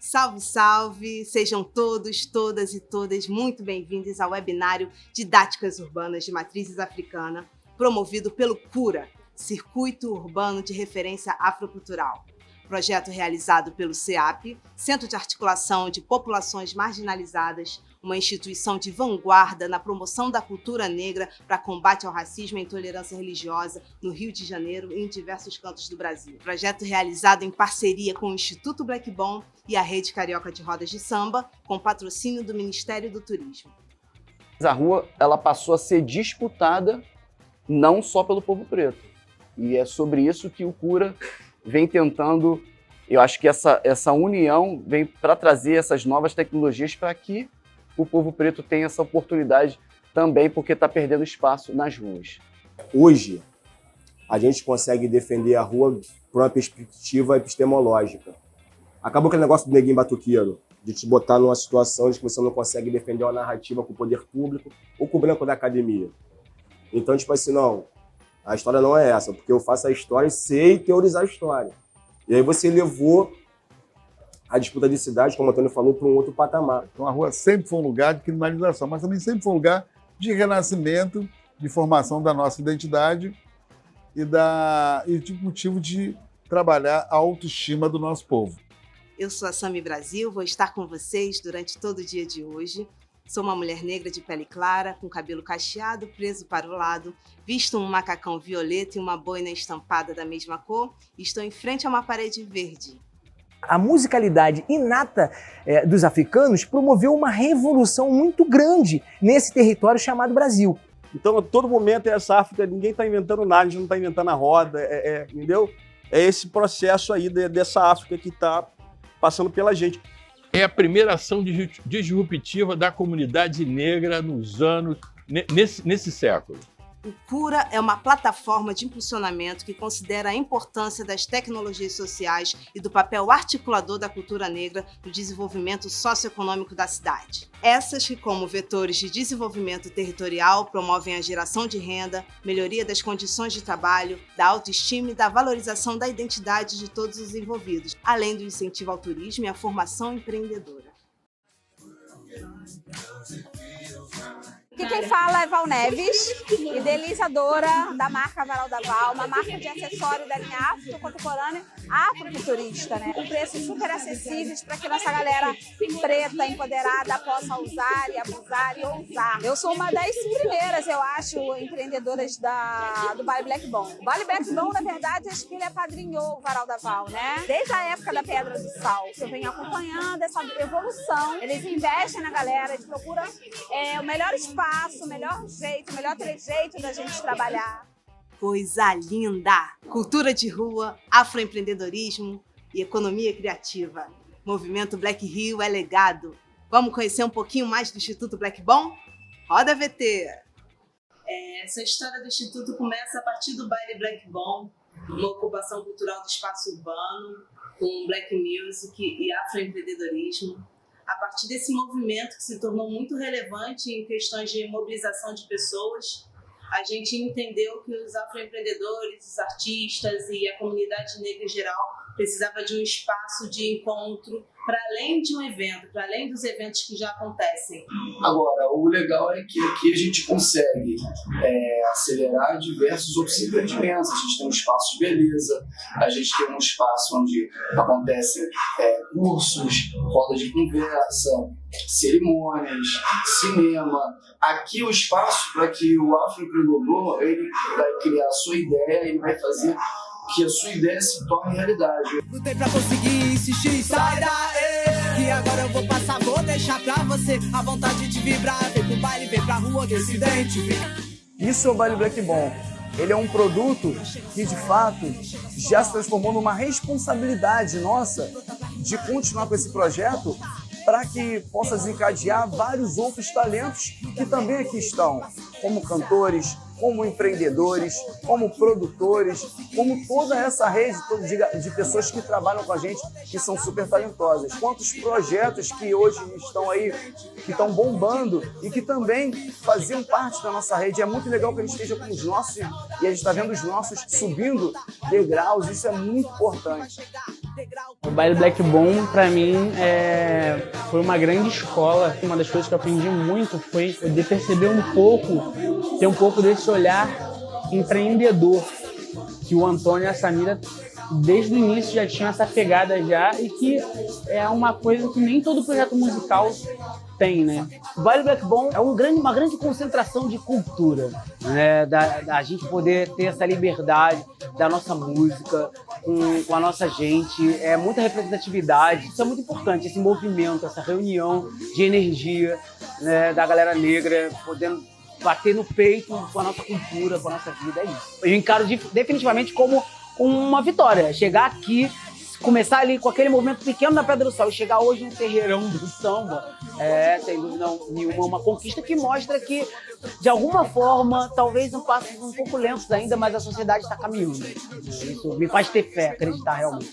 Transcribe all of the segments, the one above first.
Salve, salve! Sejam todos, todas e todas muito bem-vindos ao webinário Didáticas Urbanas de Matrizes Africana, promovido pelo CURA, Circuito Urbano de Referência Afrocultural. Projeto realizado pelo CEAP, Centro de Articulação de Populações Marginalizadas, uma instituição de vanguarda na promoção da cultura negra para combate ao racismo e à intolerância religiosa no Rio de Janeiro e em diversos cantos do Brasil. Projeto realizado em parceria com o Instituto Black Bomb e a Rede Carioca de Rodas de Samba, com patrocínio do Ministério do Turismo. A rua ela passou a ser disputada não só pelo povo preto. E é sobre isso que o CURA vem tentando, eu acho que essa união vem para trazer essas novas tecnologias para que o povo preto tenha essa oportunidade também, porque está perdendo espaço nas ruas. Hoje, a gente consegue defender a rua por uma perspectiva epistemológica. Acabou aquele negócio do neguinho batuqueiro, de te botar numa situação de que você não consegue defender uma narrativa com o poder público ou com o branco da academia. Então, tipo assim, não, a história não é essa, porque eu faço a história e sei teorizar a história. E aí você levou a disputa de cidade, como o Antônio falou, para um outro patamar. Então a rua sempre foi um lugar de criminalização, mas também sempre foi um lugar de renascimento, de formação da nossa identidade e de motivo de trabalhar a autoestima do nosso povo. Eu sou a Sami Brasil, vou estar com vocês durante todo o dia de hoje. Sou uma mulher negra de pele clara, com cabelo cacheado, preso para o lado, visto um macacão violeta e uma boina estampada da mesma cor, e estou em frente a uma parede verde. A musicalidade inata dos africanos promoveu uma revolução muito grande nesse território chamado Brasil. Então, a todo momento, essa África, ninguém está inventando nada, a gente não está inventando a roda, entendeu? É esse processo aí dessa África que está passando pela gente. É a primeira ação disruptiva da comunidade negra nesse século. O CURA é uma plataforma de impulsionamento que considera a importância das tecnologias sociais e do papel articulador da cultura negra no desenvolvimento socioeconômico da cidade. Essas que, como vetores de desenvolvimento territorial, promovem a geração de renda, melhoria das condições de trabalho, da autoestima e da valorização da identidade de todos os envolvidos, além do incentivo ao turismo e à formação empreendedora. Aqui quem fala é Val Neves, idealizadora da marca Varal da Val, uma marca de acessório da linha afro-contemporânea afrofuturista, né? Com preços super acessíveis para que nossa galera preta, empoderada, possa usar e abusar e ousar. Eu sou uma das primeiras, eu acho, empreendedoras do Baile Black Bomb. O Baile Black Bomb, na verdade, acho que ele apadrinhou o Varal da Val, né? Desde a época da Pedra do Sal, que eu venho acompanhando essa evolução. Eles investem na galera, eles procuram o melhor espaço, o melhor jeito, o melhor trejeito da gente trabalhar. Coisa linda! Cultura de rua, afroempreendedorismo e economia criativa. Movimento Black Rio é legado. Vamos conhecer um pouquinho mais do Instituto Black Bomb? Roda VT! Essa história do Instituto começa a partir do Baile Black Bomb, uma ocupação cultural do espaço urbano, com black music e afroempreendedorismo. A partir desse movimento que se tornou muito relevante em questões de mobilização de pessoas, a gente entendeu que os afroempreendedores, os artistas e a comunidade negra em geral precisava de um espaço de encontro para além de um evento, para além dos eventos que já acontecem. Agora, o legal é que aqui a gente consegue acelerar diversos outros empreendimentos. A gente tem um espaço de beleza, a gente tem um espaço onde acontecem cursos, rodas de conversa, cerimônias, cinema. Aqui o espaço para que o afroempreendedor ele vai criar a sua ideia, ele vai fazer que a sua ideia se torne realidade. Lutei pra conseguir insistir, sai daí, que agora eu vou passar, vou deixar pra você a vontade de vibrar, vem pro baile, vem pra rua, que se identifica. Isso é o Baile Black Bomb. Ele é um produto que, de fato, já se transformou numa responsabilidade nossa de continuar com esse projeto para que possa desencadear vários outros talentos que também aqui estão, como cantores, como empreendedores, como produtores, como toda essa rede de pessoas que trabalham com a gente, que são super talentosas. Quantos projetos que hoje estão aí, que estão bombando e que também faziam parte da nossa rede. É muito legal que a gente esteja com os nossos, e a gente está vendo os nossos subindo degraus, isso é muito importante. O baile Black Bomb, para mim, foi uma grande escola. Uma das coisas que eu aprendi muito foi poder perceber ter um pouco desse olhar empreendedor que o Antônio e a Samira, desde o início, já tinham essa pegada já, e que é uma coisa que nem todo projeto musical tem, né? O baile Black Bomb é uma grande concentração de cultura, né? Da gente poder ter essa liberdade da nossa música com a nossa gente, é muita representatividade. Isso é muito importante, esse movimento, essa reunião de energia, né, da galera negra, podendo bater no peito com a nossa cultura, com a nossa vida, é isso. Eu encaro definitivamente como uma vitória, chegar aqui, começar ali com aquele movimento pequeno da Pedra do Sal e chegar hoje no terreirão do samba, sem dúvida nenhuma, uma conquista que mostra que, de alguma forma, talvez um passos um pouco lentos ainda, mas a sociedade está caminhando. Isso me faz ter fé, acreditar realmente.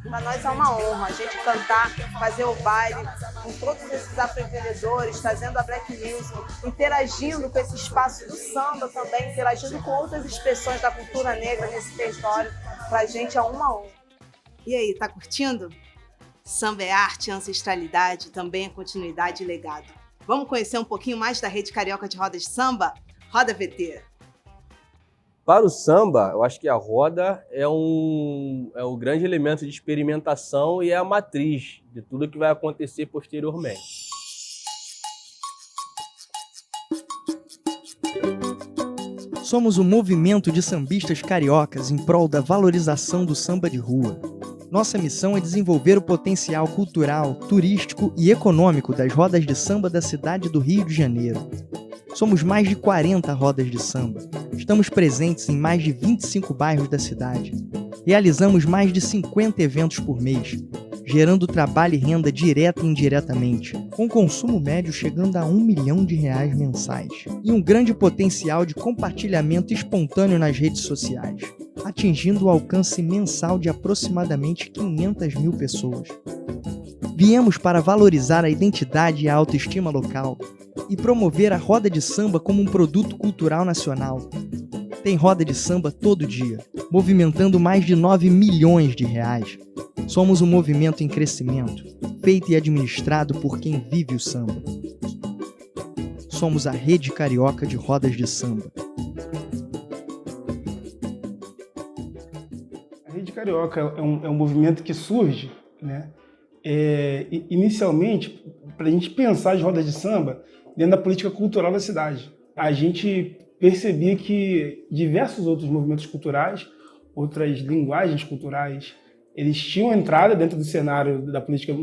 Para nós é uma honra a gente cantar, fazer o baile com todos esses afroempreendedores, trazendo a Black Music, interagindo com esse espaço do samba também, interagindo com outras expressões da cultura negra nesse território. Para a gente é uma honra. E aí, tá curtindo? Samba é arte, ancestralidade, também é continuidade e legado. Vamos conhecer um pouquinho mais da Rede Carioca de Rodas de Samba? Roda VT! Para o samba, eu acho que a roda é um grande elemento de experimentação e é a matriz de tudo que vai acontecer posteriormente. Somos um movimento de sambistas cariocas em prol da valorização do samba de rua. Nossa missão é desenvolver o potencial cultural, turístico e econômico das rodas de samba da cidade do Rio de Janeiro. Somos mais de 40 rodas de samba. Estamos presentes em mais de 25 bairros da cidade. Realizamos mais de 50 eventos por mês, gerando trabalho e renda direta e indiretamente, com consumo médio chegando a R$1 milhão mensais. E um grande potencial de compartilhamento espontâneo nas redes sociais, atingindo o alcance mensal de aproximadamente 500 mil pessoas. Viemos para valorizar a identidade e a autoestima local e promover a roda de samba como um produto cultural nacional. Tem roda de samba todo dia, movimentando mais de R$9 milhões. Somos um movimento em crescimento, feito e administrado por quem vive o samba. Somos a Rede Carioca de Rodas de Samba. A Rede Carioca é um movimento que surge, né? Inicialmente, para a gente pensar as rodas de samba dentro da política cultural da cidade. A gente percebia que diversos outros movimentos culturais, outras linguagens culturais, eles tinham entrada dentro do cenário da política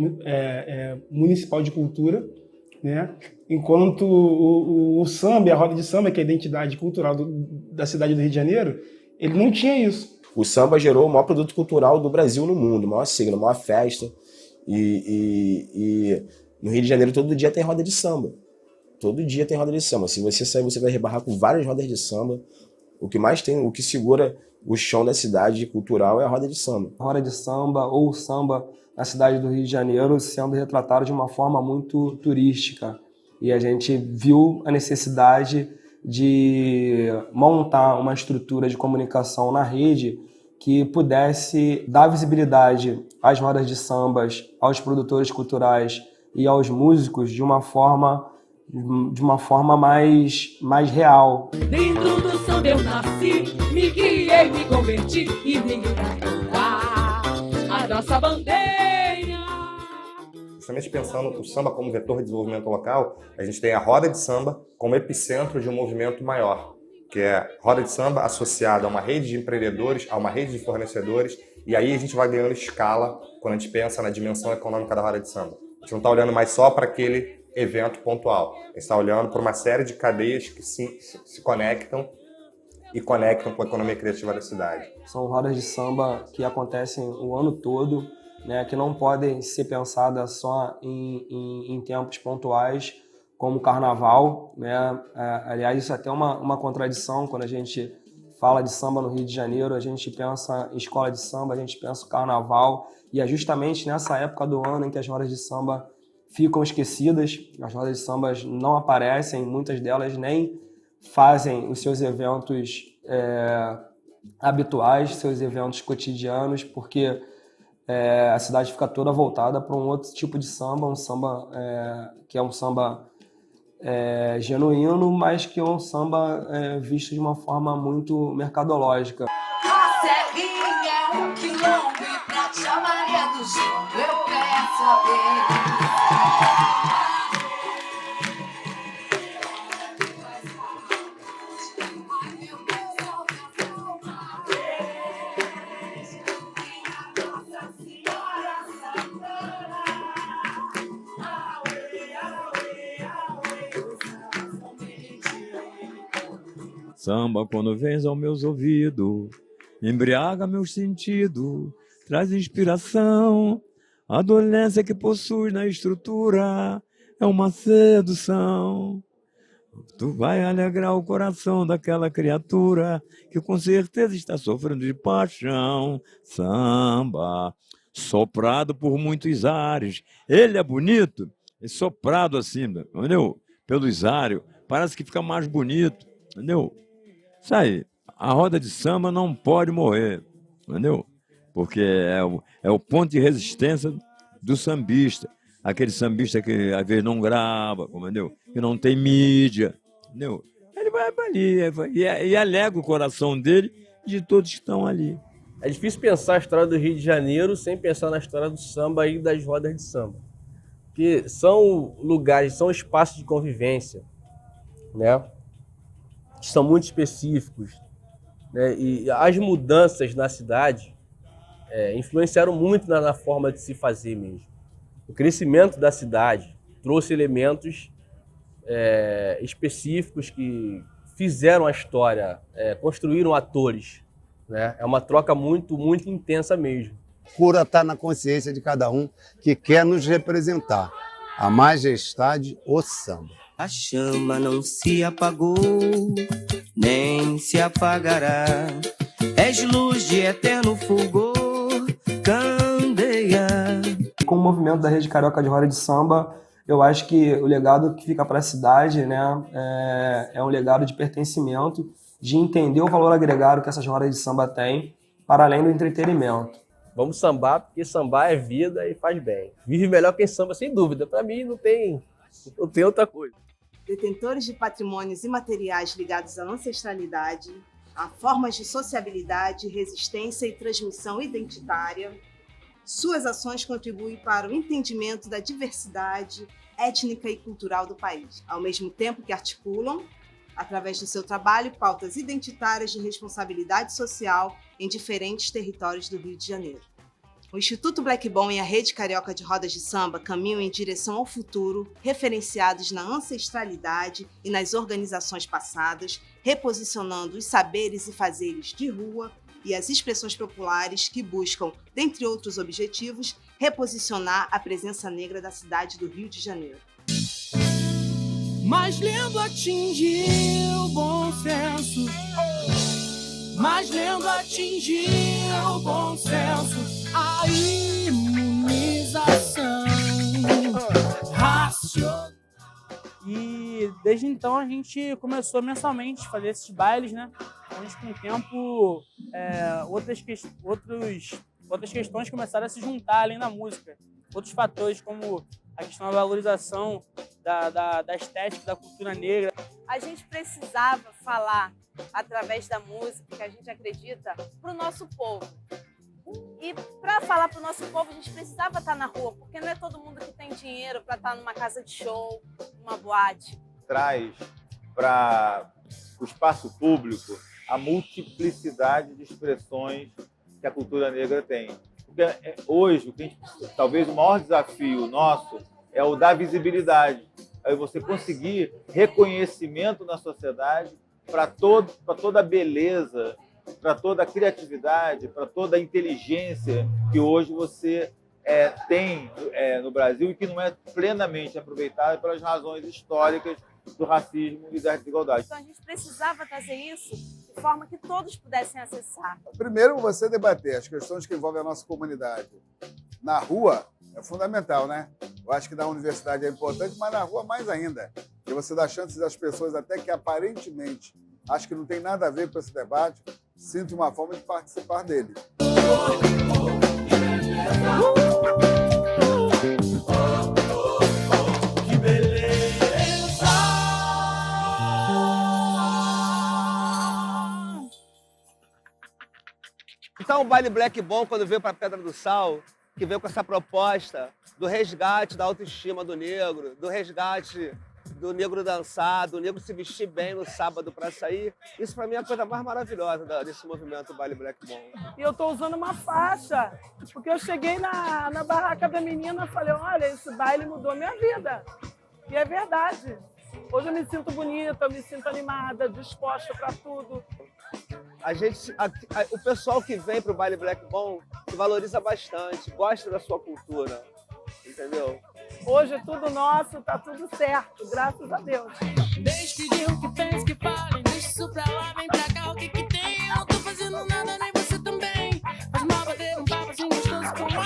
municipal de cultura, né? Enquanto o samba e a roda de samba, que é a identidade cultural da cidade do Rio de Janeiro, ele não tinha isso. O samba gerou o maior produto cultural do Brasil no mundo, o maior signo, a maior festa. E no Rio de Janeiro todo dia tem roda de samba. Todo dia tem roda de samba. Se você sair, você vai rebarrar com várias rodas de samba. O que mais tem, o que segura o chão da cidade cultural é a roda de samba. A roda de samba ou samba na cidade do Rio de Janeiro sendo retratado de uma forma muito turística. E a gente viu a necessidade de montar uma estrutura de comunicação na rede que pudesse dar visibilidade às rodas de sambas, aos produtores culturais e aos músicos de uma forma mais real. Dentro do samba eu nasci, me criei, me converti e ninguém vai mudar a nossa bandeira. Justamente pensando o samba como vetor de desenvolvimento local, a gente tem a roda de samba como epicentro de um movimento maior, que é roda de samba associada a uma rede de empreendedores, a uma rede de fornecedores, e aí a gente vai ganhando escala quando a gente pensa na dimensão econômica da roda de samba. A gente não está olhando mais só para aquele evento pontual, a gente está olhando para uma série de cadeias que se conectam e conectam com a economia criativa da cidade. São rodas de samba que acontecem o ano todo, né, que não podem ser pensadas só em tempos pontuais, como o carnaval, né? Aliás, isso é até uma contradição quando a gente fala de samba no Rio de Janeiro, a gente pensa em escola de samba, a gente pensa em carnaval, e é justamente nessa época do ano em que as rodas de samba ficam esquecidas, as rodas de samba não aparecem, muitas delas nem fazem os seus eventos habituais, seus eventos cotidianos, porque a cidade fica toda voltada para um outro tipo de samba, um samba que é um samba genuíno, mas que é um samba visto de uma forma muito mercadológica. É um quilombo e pra te Maria do Gil, eu quero saber. Samba, quando vens aos meus ouvidos, embriaga meus sentidos, traz inspiração. A dolência que possui na estrutura é uma sedução. Tu vai alegrar o coração daquela criatura que com certeza está sofrendo de paixão. Samba, soprado por muitos ares. Ele é bonito, é soprado assim, entendeu? Pelos ares, parece que fica mais bonito, entendeu? Isso aí, a roda de samba não pode morrer, entendeu? Porque é o ponto de resistência do sambista. Aquele sambista que às vezes não grava, entendeu? Que não tem mídia, entendeu? Ele vai ali e alega o coração dele de todos que estão ali. É difícil pensar a história do Rio de Janeiro sem pensar na história do samba e das rodas de samba. Porque são lugares, são espaços de convivência, né? Que são muito específicos, né? E as mudanças na cidade influenciaram muito na forma de se fazer mesmo. O crescimento da cidade trouxe elementos específicos que fizeram a história, construíram atores, né? É uma troca muito, muito intensa mesmo. Cura está na consciência de cada um que quer nos representar. A majestade, o samba. A chama não se apagou, nem se apagará. És luz de eterno fulgor, candeia. Com o movimento da Rede Carioca de Roda de Samba, eu acho que o legado que fica para a cidade, né, é um legado de pertencimento, de entender o valor agregado que essas rodas de samba têm, para além do entretenimento. Vamos sambar, porque sambar é vida e faz bem. Vive melhor quem samba, sem dúvida. Para mim, não tem outra coisa. Detentores de patrimônios imateriais ligados à ancestralidade, a formas de sociabilidade, resistência e transmissão identitária, suas ações contribuem para o entendimento da diversidade étnica e cultural do país, ao mesmo tempo que articulam, através do seu trabalho, pautas identitárias de responsabilidade social em diferentes territórios do Rio de Janeiro. O Instituto Black Bomb e a Rede Carioca de Rodas de Samba caminham em direção ao futuro, referenciados na ancestralidade e nas organizações passadas, reposicionando os saberes e fazeres de rua e as expressões populares que buscam, dentre outros objetivos, reposicionar a presença negra da cidade do Rio de Janeiro. Mais lendo atingiu o bom senso, mais lendo atingiu o bom senso. A imunização racional. E desde então a gente começou mensalmente a fazer esses bailes, né? Onde com o tempo outras questões começaram a se juntar além da música. Outros fatores como a questão da valorização da estética, da cultura negra. A gente precisava falar através da música, que a gente acredita, para o nosso povo. E para falar para o nosso povo, a gente precisava estar na rua, porque não é todo mundo que tem dinheiro para estar numa casa de show, numa boate. Traz para o espaço público a multiplicidade de expressões que a cultura negra tem. Porque hoje, talvez o maior desafio nosso é o da visibilidade. É você conseguir reconhecimento na sociedade para toda a beleza, para toda a criatividade, para toda a inteligência que hoje você tem no Brasil e que não é plenamente aproveitada pelas razões históricas do racismo e da desigualdade. Então a gente precisava trazer isso de forma que todos pudessem acessar. Primeiro, você debater as questões que envolvem a nossa comunidade na rua é fundamental, né? Eu acho que na universidade é importante, mas na rua mais ainda. Porque você dá chances das pessoas até que aparentemente acho que não tem nada a ver com esse debate, sinto uma forma de participar dele. Que beleza! Então o Baile Black Bom, quando veio para Pedra do Sal, que veio com essa proposta do resgate da autoestima do negro, do resgate do negro dançar, do negro se vestir bem no sábado para sair, isso para mim é a coisa mais maravilhosa desse movimento Baile Black Bom. E eu tô usando uma faixa, porque eu cheguei na barraca da menina e falei, olha, esse baile mudou minha vida. E é verdade. Hoje eu me sinto bonita, eu me sinto animada, disposta para tudo. O pessoal que vem pro Baile Black Bom se valoriza bastante, gosta da sua cultura, entendeu? Hoje é tudo nosso, tá tudo certo, graças a Deus. Deixa de o que pensa que falem, deixa isso pra lá, vem pra cá, o que que tem? Eu não tô fazendo nada, nem você também. Faz mal bater um papo assim gostoso com alma.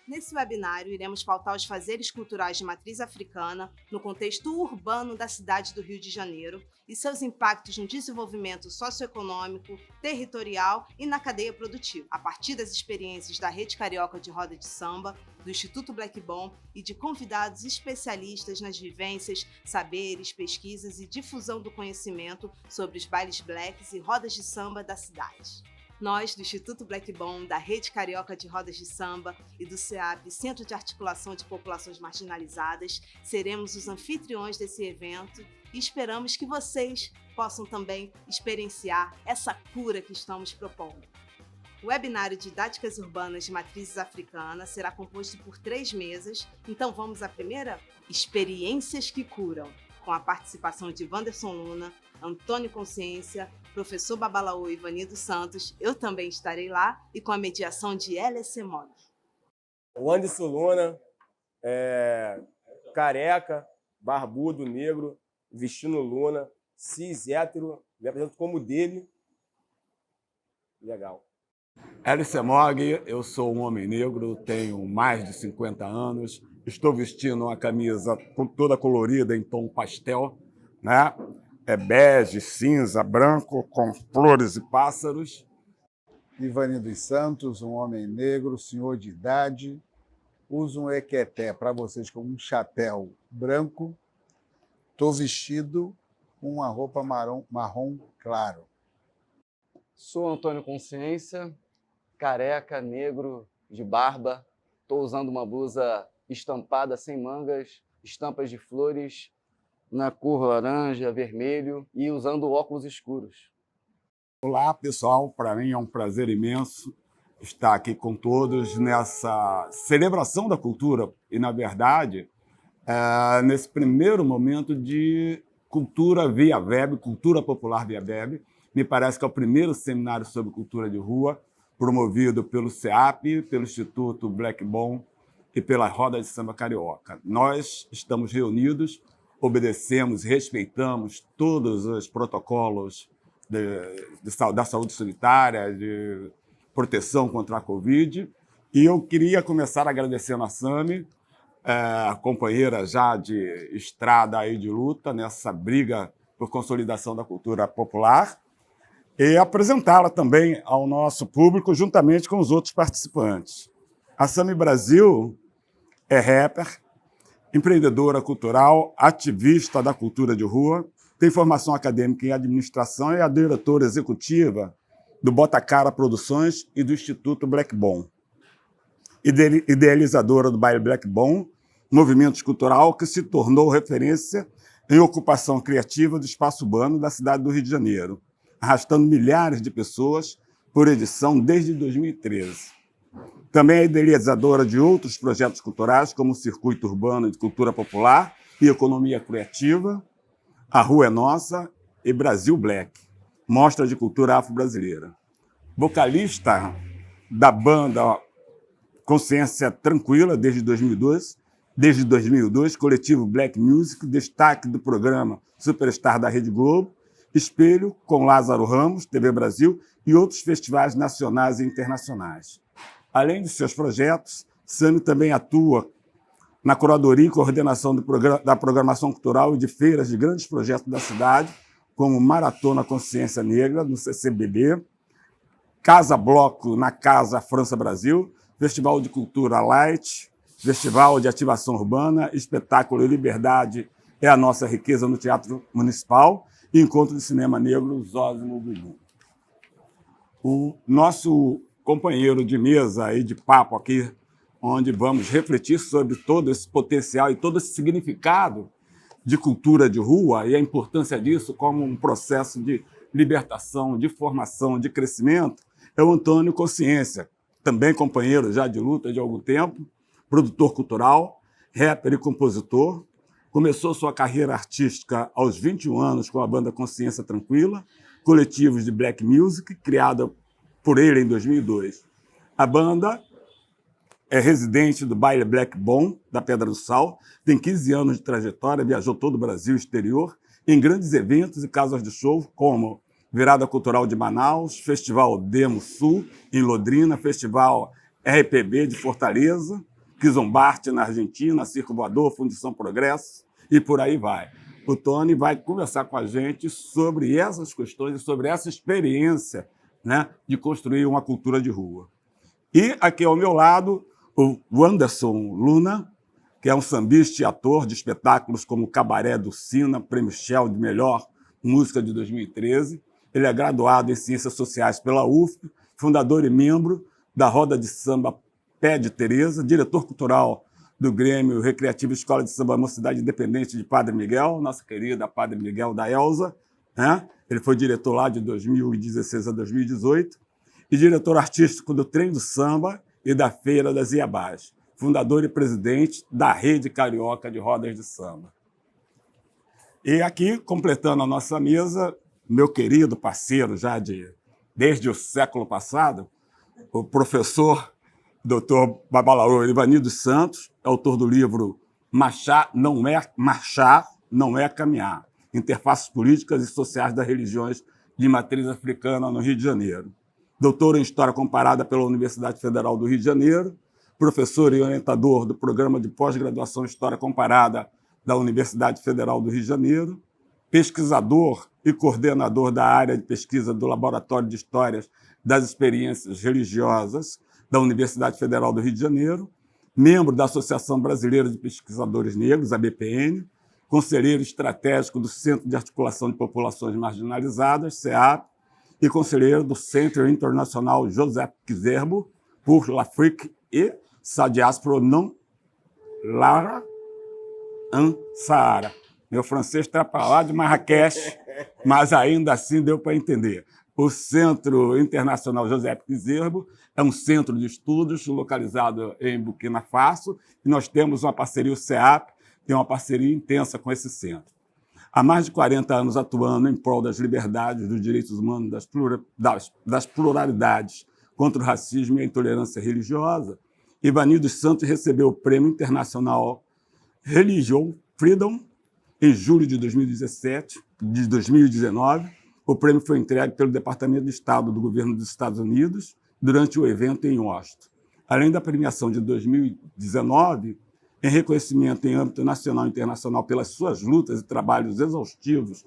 Nesse webinário, iremos pautar os fazeres culturais de matriz africana no contexto urbano da cidade do Rio de Janeiro e seus impactos no desenvolvimento socioeconômico, territorial e na cadeia produtiva, a partir das experiências da Rede Carioca de Roda de Samba, do Instituto Black Bom e de convidados especialistas nas vivências, saberes, pesquisas e difusão do conhecimento sobre os bailes blacks e rodas de samba da cidade. Nós, do Instituto Black Bom, da Rede Carioca de Rodas de Samba e do CEAP, Centro de Articulação de Populações Marginalizadas, seremos os anfitriões desse evento e esperamos que vocês possam também experienciar essa cura que estamos propondo. O webinário Didáticas Urbanas de Matrizes Africanas será composto por 3 mesas, então vamos à primeira? Experiências que Curam, com a participação de Wanderson Luna, Antônio Consciência, professor Babalaô Ivanildo Santos, eu também estarei lá, e com a mediação de Hélice Mog. O Anderson Luna, careca, barbudo, negro, vestindo Luna, cis, hétero, me apresento como dele. Legal. Hélice Mog, eu sou um homem negro, tenho mais de 50 anos, estou vestindo uma camisa toda colorida em tom pastel, né? É bege, cinza, branco, com flores e pássaros. Ivanildo Santos, um homem negro, senhor de idade, uso um equeté para vocês com um chapéu branco. Estou vestido com uma roupa marrom claro. Sou Antônio Consciência, careca, negro, de barba. Estou usando uma blusa estampada sem mangas, estampas de flores, na cor laranja, vermelho e usando óculos escuros. Olá, pessoal. Para mim é um prazer imenso estar aqui com todos nessa celebração da cultura e, na verdade, nesse primeiro momento de cultura via web, cultura popular via web. Me parece que é o primeiro seminário sobre cultura de rua, promovido pelo CEAP, pelo Instituto Black Bom e pela Roda de Samba Carioca. Nós estamos reunidos, obedecemos, respeitamos todos os protocolos da saúde sanitária, de proteção contra a Covid. E eu queria começar agradecendo a Sami, companheira já de estrada aí de luta, nessa briga por consolidação da cultura popular, e apresentá-la também ao nosso público, juntamente com os outros participantes. A Sami Brasil é rapper, empreendedora cultural, ativista da cultura de rua, tem formação acadêmica em administração e é a diretora executiva do Botacara Produções e do Instituto Black Bom. Idealizadora do Baile Black Bom, movimento cultural que se tornou referência em ocupação criativa do espaço urbano da cidade do Rio de Janeiro, arrastando milhares de pessoas por edição desde 2013. Também é idealizadora de outros projetos culturais, como o Circuito Urbano de Cultura Popular e Economia Criativa, A Rua é Nossa e Brasil Black, mostra de cultura afro-brasileira. Vocalista da banda Consciência Tranquila desde 2002, coletivo Black Music, destaque do programa Superstar da Rede Globo, Espelho com Lázaro Ramos, TV Brasil e outros festivais nacionais e internacionais. Além de seus projetos, Sami também atua na curadoria e coordenação da programação cultural e de feiras de grandes projetos da cidade, como Maratona Consciência Negra, no CCBB, Casa Bloco na Casa França Brasil, Festival de Cultura Light, Festival de Ativação Urbana, Espetáculo e Liberdade é a Nossa Riqueza no Teatro Municipal e Encontro de Cinema Negro Zósimo Bubu. O nosso companheiro de mesa e de papo aqui, onde vamos refletir sobre todo esse potencial e todo esse significado de cultura de rua e a importância disso como um processo de libertação, de formação, de crescimento, é o Antônio Consciência, também companheiro já de luta de algum tempo, produtor cultural, rapper e compositor. Começou sua carreira artística aos 21 anos com a banda Consciência Tranquila, coletivos de black music, criada por ele em 2002. A banda é residente do baile Black Bom, da Pedra do Sal, tem 15 anos de trajetória, viajou todo o Brasil e exterior, em grandes eventos e casas de show, como Virada Cultural de Manaus, Festival Demo Sul, em Londrina, Festival RPB de Fortaleza, Quizombarte, na Argentina, Circo Voador, Fundição Progresso, e por aí vai. O Tony vai conversar com a gente sobre essas questões e sobre essa experiência, né, de construir uma cultura de rua. E aqui ao meu lado, o Anderson Luna, que é um sambista e ator de espetáculos como Cabaré do Sina, Prêmio Shell de Melhor Música de 2013. Ele é graduado em Ciências Sociais pela UFP, fundador e membro da Roda de Samba Pé de Teresa, diretor cultural do Grêmio Recreativo Escola de Samba Mocidade Independente de Padre Miguel, nossa querida Padre Miguel da Elza, né? Ele foi diretor lá de 2016 a 2018 e diretor artístico do Trem do Samba e da Feira das Iabás, fundador e presidente da Rede Carioca de Rodas de Samba. E aqui, completando a nossa mesa, meu querido parceiro já desde o século passado, o professor Dr. Babalaô Ivani dos Santos, autor do livro Marchar não é Caminhar, Interfaces Políticas e Sociais das Religiões de Matriz Africana no Rio de Janeiro. Doutor em História Comparada pela Universidade Federal do Rio de Janeiro, professor e orientador do Programa de Pós-Graduação em História Comparada da Universidade Federal do Rio de Janeiro, pesquisador e coordenador da área de pesquisa do Laboratório de Histórias das Experiências Religiosas da Universidade Federal do Rio de Janeiro, membro da Associação Brasileira de Pesquisadores Negros, a BPN, conselheiro estratégico do Centro de Articulação de Populações Marginalizadas, CEAP, e conselheiro do Centro Internacional Joseph Kizerbo pour l'Afrique et sa diaspora non Lara en Saara. Meu francês está para lá de Marrakech, mas ainda assim deu para entender. O Centro Internacional Joseph Kizerbo é um centro de estudos localizado em Burkina Faso e nós temos uma parceria, o CEAP tem uma parceria intensa com esse centro. Há mais de 40 anos atuando em prol das liberdades, dos direitos humanos, das pluralidades, contra o racismo e a intolerância religiosa, Ivani dos Santos recebeu o Prêmio Internacional Religion Freedom em julho de 2019. O prêmio foi entregue pelo Departamento de Estado do Governo dos Estados Unidos durante o evento em Washington. Além da premiação de 2019, em reconhecimento em âmbito nacional e internacional pelas suas lutas e trabalhos exaustivos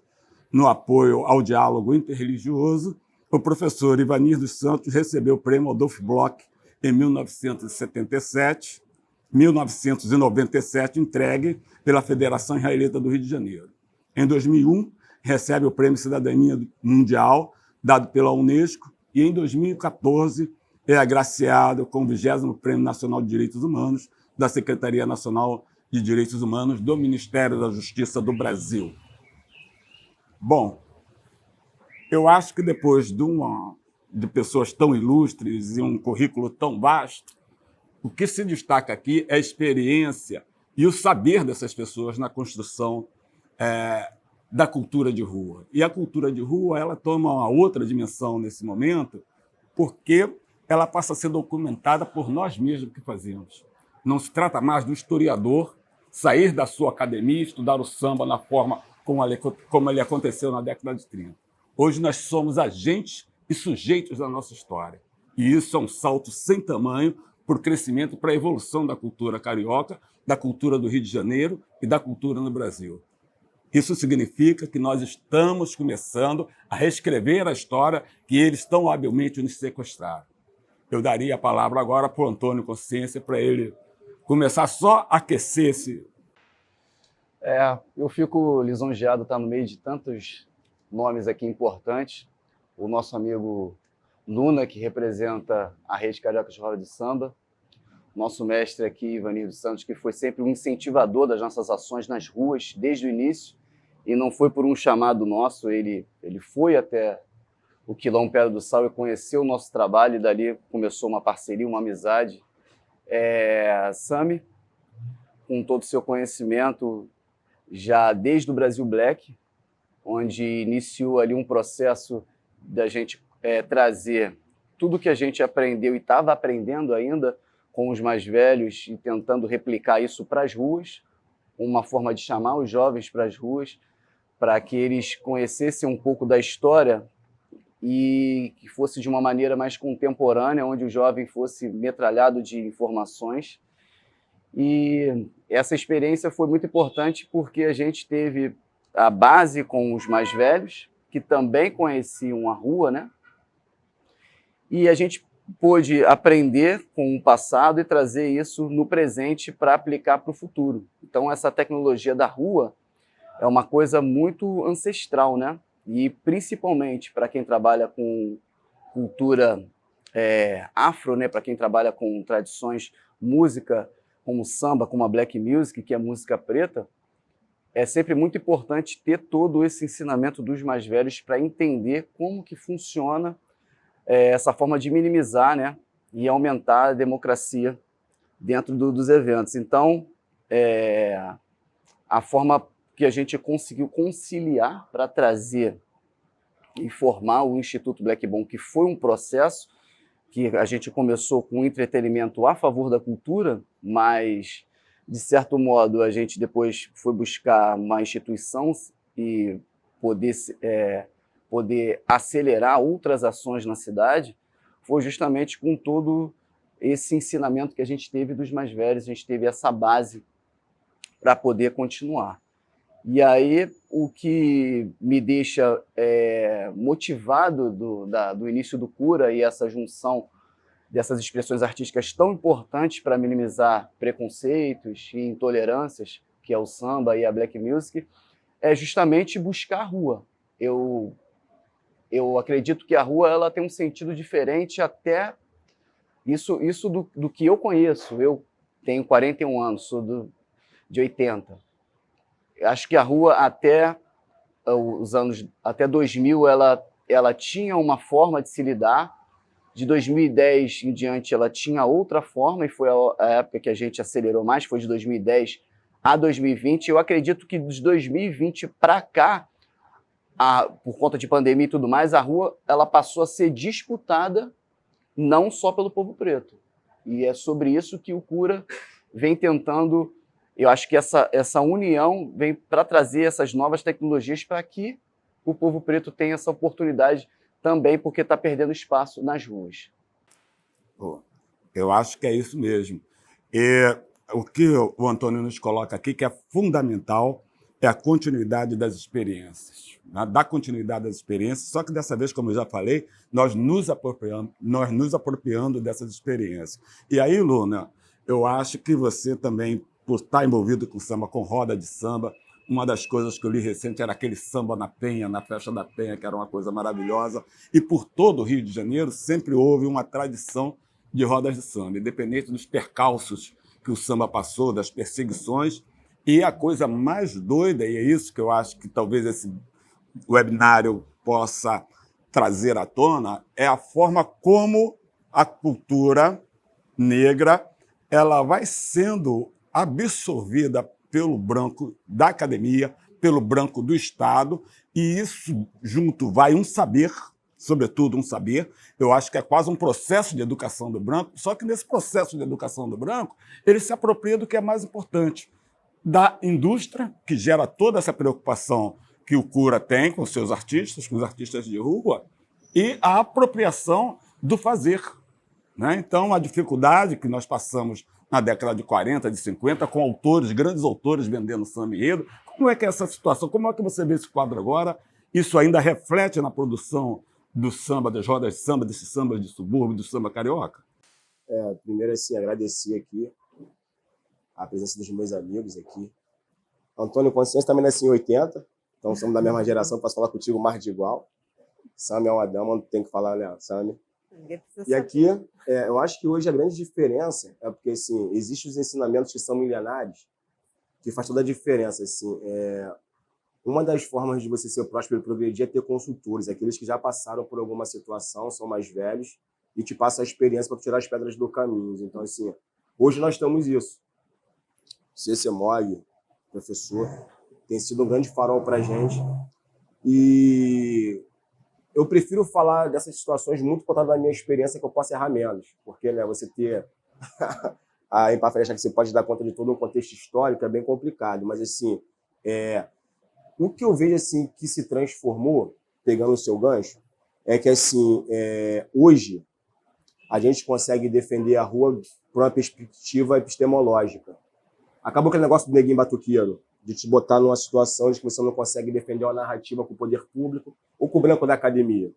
no apoio ao diálogo interreligioso, o professor Ivani dos Santos recebeu o Prêmio Adolphe Bloch em 1997, entregue pela Federação Israelita do Rio de Janeiro. Em 2001, recebe o Prêmio Cidadania Mundial, dado pela Unesco, e em 2014 é agraciado com o 20º Prêmio Nacional de Direitos Humanos da Secretaria Nacional de Direitos Humanos do Ministério da Justiça do Brasil. Bom, eu acho que depois de pessoas tão ilustres e um currículo tão vasto, o que se destaca aqui é a experiência e o saber dessas pessoas na construção da cultura de rua. E a cultura de rua ela toma uma outra dimensão nesse momento, porque ela passa a ser documentada por nós mesmos que fazemos. Não se trata mais do historiador sair da sua academia e estudar o samba na forma como ele aconteceu na década de 30. Hoje nós somos agentes e sujeitos da nossa história. E isso é um salto sem tamanho para o crescimento, para a evolução da cultura carioca, da cultura do Rio de Janeiro e da cultura no Brasil. Isso significa que nós estamos começando a reescrever a história que eles tão habilmente nos sequestraram. eu daria a palavra agora para o Antônio Consciência, para ele começar só a aquecer esse... Eu fico lisonjeado estar no meio de tantos nomes aqui importantes. O nosso amigo Luna, que representa a Rede Carioca de Roda de Samba. Nosso mestre aqui, Ivanir dos Santos, que foi sempre um incentivador das nossas ações nas ruas, desde o início. E não foi por um chamado nosso, ele foi até o Quilombo Pedra do Sal e conheceu o nosso trabalho, e dali começou uma parceria, uma amizade. Sami, com todo o seu conhecimento, já desde o Brasil Black, onde iniciou ali um processo da gente trazer tudo que a gente aprendeu e estava aprendendo ainda com os mais velhos e tentando replicar isso para as ruas, uma forma de chamar os jovens para as ruas, para que eles conhecessem um pouco da história e que fosse de uma maneira mais contemporânea, onde o jovem fosse metralhado de informações. E essa experiência foi muito importante porque a gente teve a base com os mais velhos, que também conheciam a rua, né? E a gente pôde aprender com o passado e trazer isso no presente para aplicar para o futuro. Então, essa tecnologia da rua é uma coisa muito ancestral, né? E principalmente para quem trabalha com cultura afro, né? Para quem trabalha com tradições, música, como samba, como a black music, que é música preta, é sempre muito importante ter todo esse ensinamento dos mais velhos para entender como que funciona essa forma de minimizar, né, e aumentar a democracia dentro dos eventos. Então, a forma que a gente conseguiu conciliar para trazer e formar o Instituto Black Bomb, que foi um processo que a gente começou com entretenimento a favor da cultura, mas, de certo modo, a gente depois foi buscar uma instituição e poder acelerar outras ações na cidade, foi justamente com todo esse ensinamento que a gente teve dos mais velhos, a gente teve essa base para poder continuar. E aí, o que me deixa motivado do início do Cura e essa junção dessas expressões artísticas tão importantes para minimizar preconceitos e intolerâncias, que é o samba e a black music, é justamente buscar a rua. Eu acredito que a rua ela tem um sentido diferente até isso do que eu conheço. Eu tenho 41 anos, sou de 80. Acho que a rua até os anos até 2000 ela tinha uma forma de se lidar. De 2010 em diante ela tinha outra forma e foi a época que a gente acelerou mais, foi de 2010 a 2020. Eu acredito que de 2020 para cá, por conta de pandemia e tudo mais, a rua ela passou a ser disputada não só pelo povo preto. E é sobre isso que o Cura vem tentando. Eu acho que essa união vem para trazer essas novas tecnologias para que o povo preto tenha essa oportunidade também, porque está perdendo espaço nas ruas. Eu acho que é isso mesmo. E o que o Antônio nos coloca aqui, que é fundamental, é a continuidade das experiências. Da continuidade das experiências, só que dessa vez, como eu já falei, nós nos apropriando dessas experiências. E aí, Luna, eu acho que você também, por estar envolvido com samba, com roda de samba, uma das coisas que eu li recente era aquele samba na Penha, na Festa da Penha, que era uma coisa maravilhosa. E por todo o Rio de Janeiro sempre houve uma tradição de rodas de samba, independente dos percalços que o samba passou, das perseguições. E a coisa mais doida, e é isso que eu acho que talvez esse webinário possa trazer à tona, é a forma como a cultura negra ela vai sendo absorvida pelo branco da academia, pelo branco do Estado, e isso junto vai um saber, sobretudo um saber. Eu acho que é quase um processo de educação do branco, só que nesse processo de educação do branco, ele se apropria do que é mais importante, da indústria, que gera toda essa preocupação que o Cura tem com seus artistas, com os artistas de rua, e a apropriação do fazer, né? Então, a dificuldade que nós passamos na década de 40, de 50, com autores, grandes autores vendendo samba enredo. Como é que é essa situação? Como é que você vê esse quadro agora? Isso ainda reflete na produção do samba, das rodas de samba, desse samba de subúrbio, do samba carioca? Primeiro, assim, agradecer aqui a presença dos meus amigos aqui. Antônio Consciência também nasceu em 80, então somos da mesma geração, posso falar contigo mais de igual. Sami é uma dama, não tem que falar, né, Sami? E aqui, eu acho que hoje a grande diferença é porque, assim, existem os ensinamentos que são milenares, que faz toda a diferença, assim. Uma das formas de você ser próspero e progredir é ter consultores, aqueles que já passaram por alguma situação, são mais velhos e te passam a experiência para tirar as pedras do caminho. Então, assim, hoje nós temos isso. CCMOG, professor, tem sido um grande farol para a gente. E eu prefiro falar dessas situações muito por causa da minha experiência, que eu posso errar menos. Porque, né, você ter a empatia que você pode dar conta de todo um contexto histórico é bem complicado. Mas, assim, o que eu vejo assim, que se transformou, pegando o seu gancho, é que assim, hoje a gente consegue defender a rua por uma perspectiva epistemológica. Acabou aquele negócio do neguinho batuqueiro, de te botar numa situação de que você não consegue defender uma narrativa com o poder público ou com o branco da academia.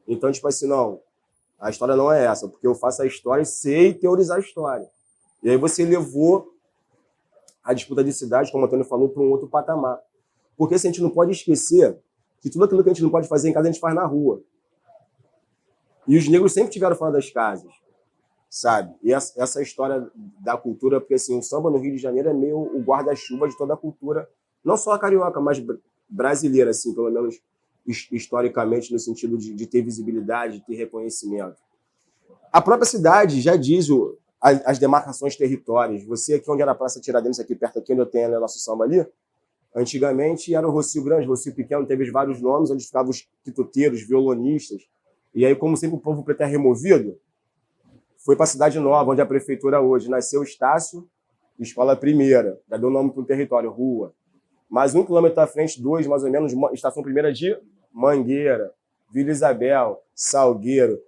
Então, tipo assim, não, a história não é essa, porque eu faço a história e sei teorizar a história. E aí você levou a disputa de cidade, como o Antônio falou, para um outro patamar. Porque assim, a gente não pode esquecer que tudo aquilo que a gente não pode fazer em casa, a gente faz na rua. E os negros sempre estiveram fora das casas, sabe? E essa história da cultura, porque assim, o samba no Rio de Janeiro é meio o guarda-chuva de toda a cultura, não só a carioca, mas brasileira, assim, pelo menos historicamente, no sentido de ter visibilidade, de ter reconhecimento. A própria cidade já diz as demarcações territórias. Você aqui onde era a Praça Tiradentes, aqui perto, aqui onde eu tenho, né, nosso samba ali, antigamente era o Rocio Grande, Rocio Pequeno, teve vários nomes, onde ficavam os quituteiros, violonistas. E aí, como sempre o povo preto é removido, foi para a Cidade Nova, onde a prefeitura hoje nasceu Estácio, Escola Primeira, já deu nome para o território, rua. Mais 1 quilômetro à frente, 2, mais ou menos, Estação Primeira de Mangueira, Vila Isabel, Salgueiro,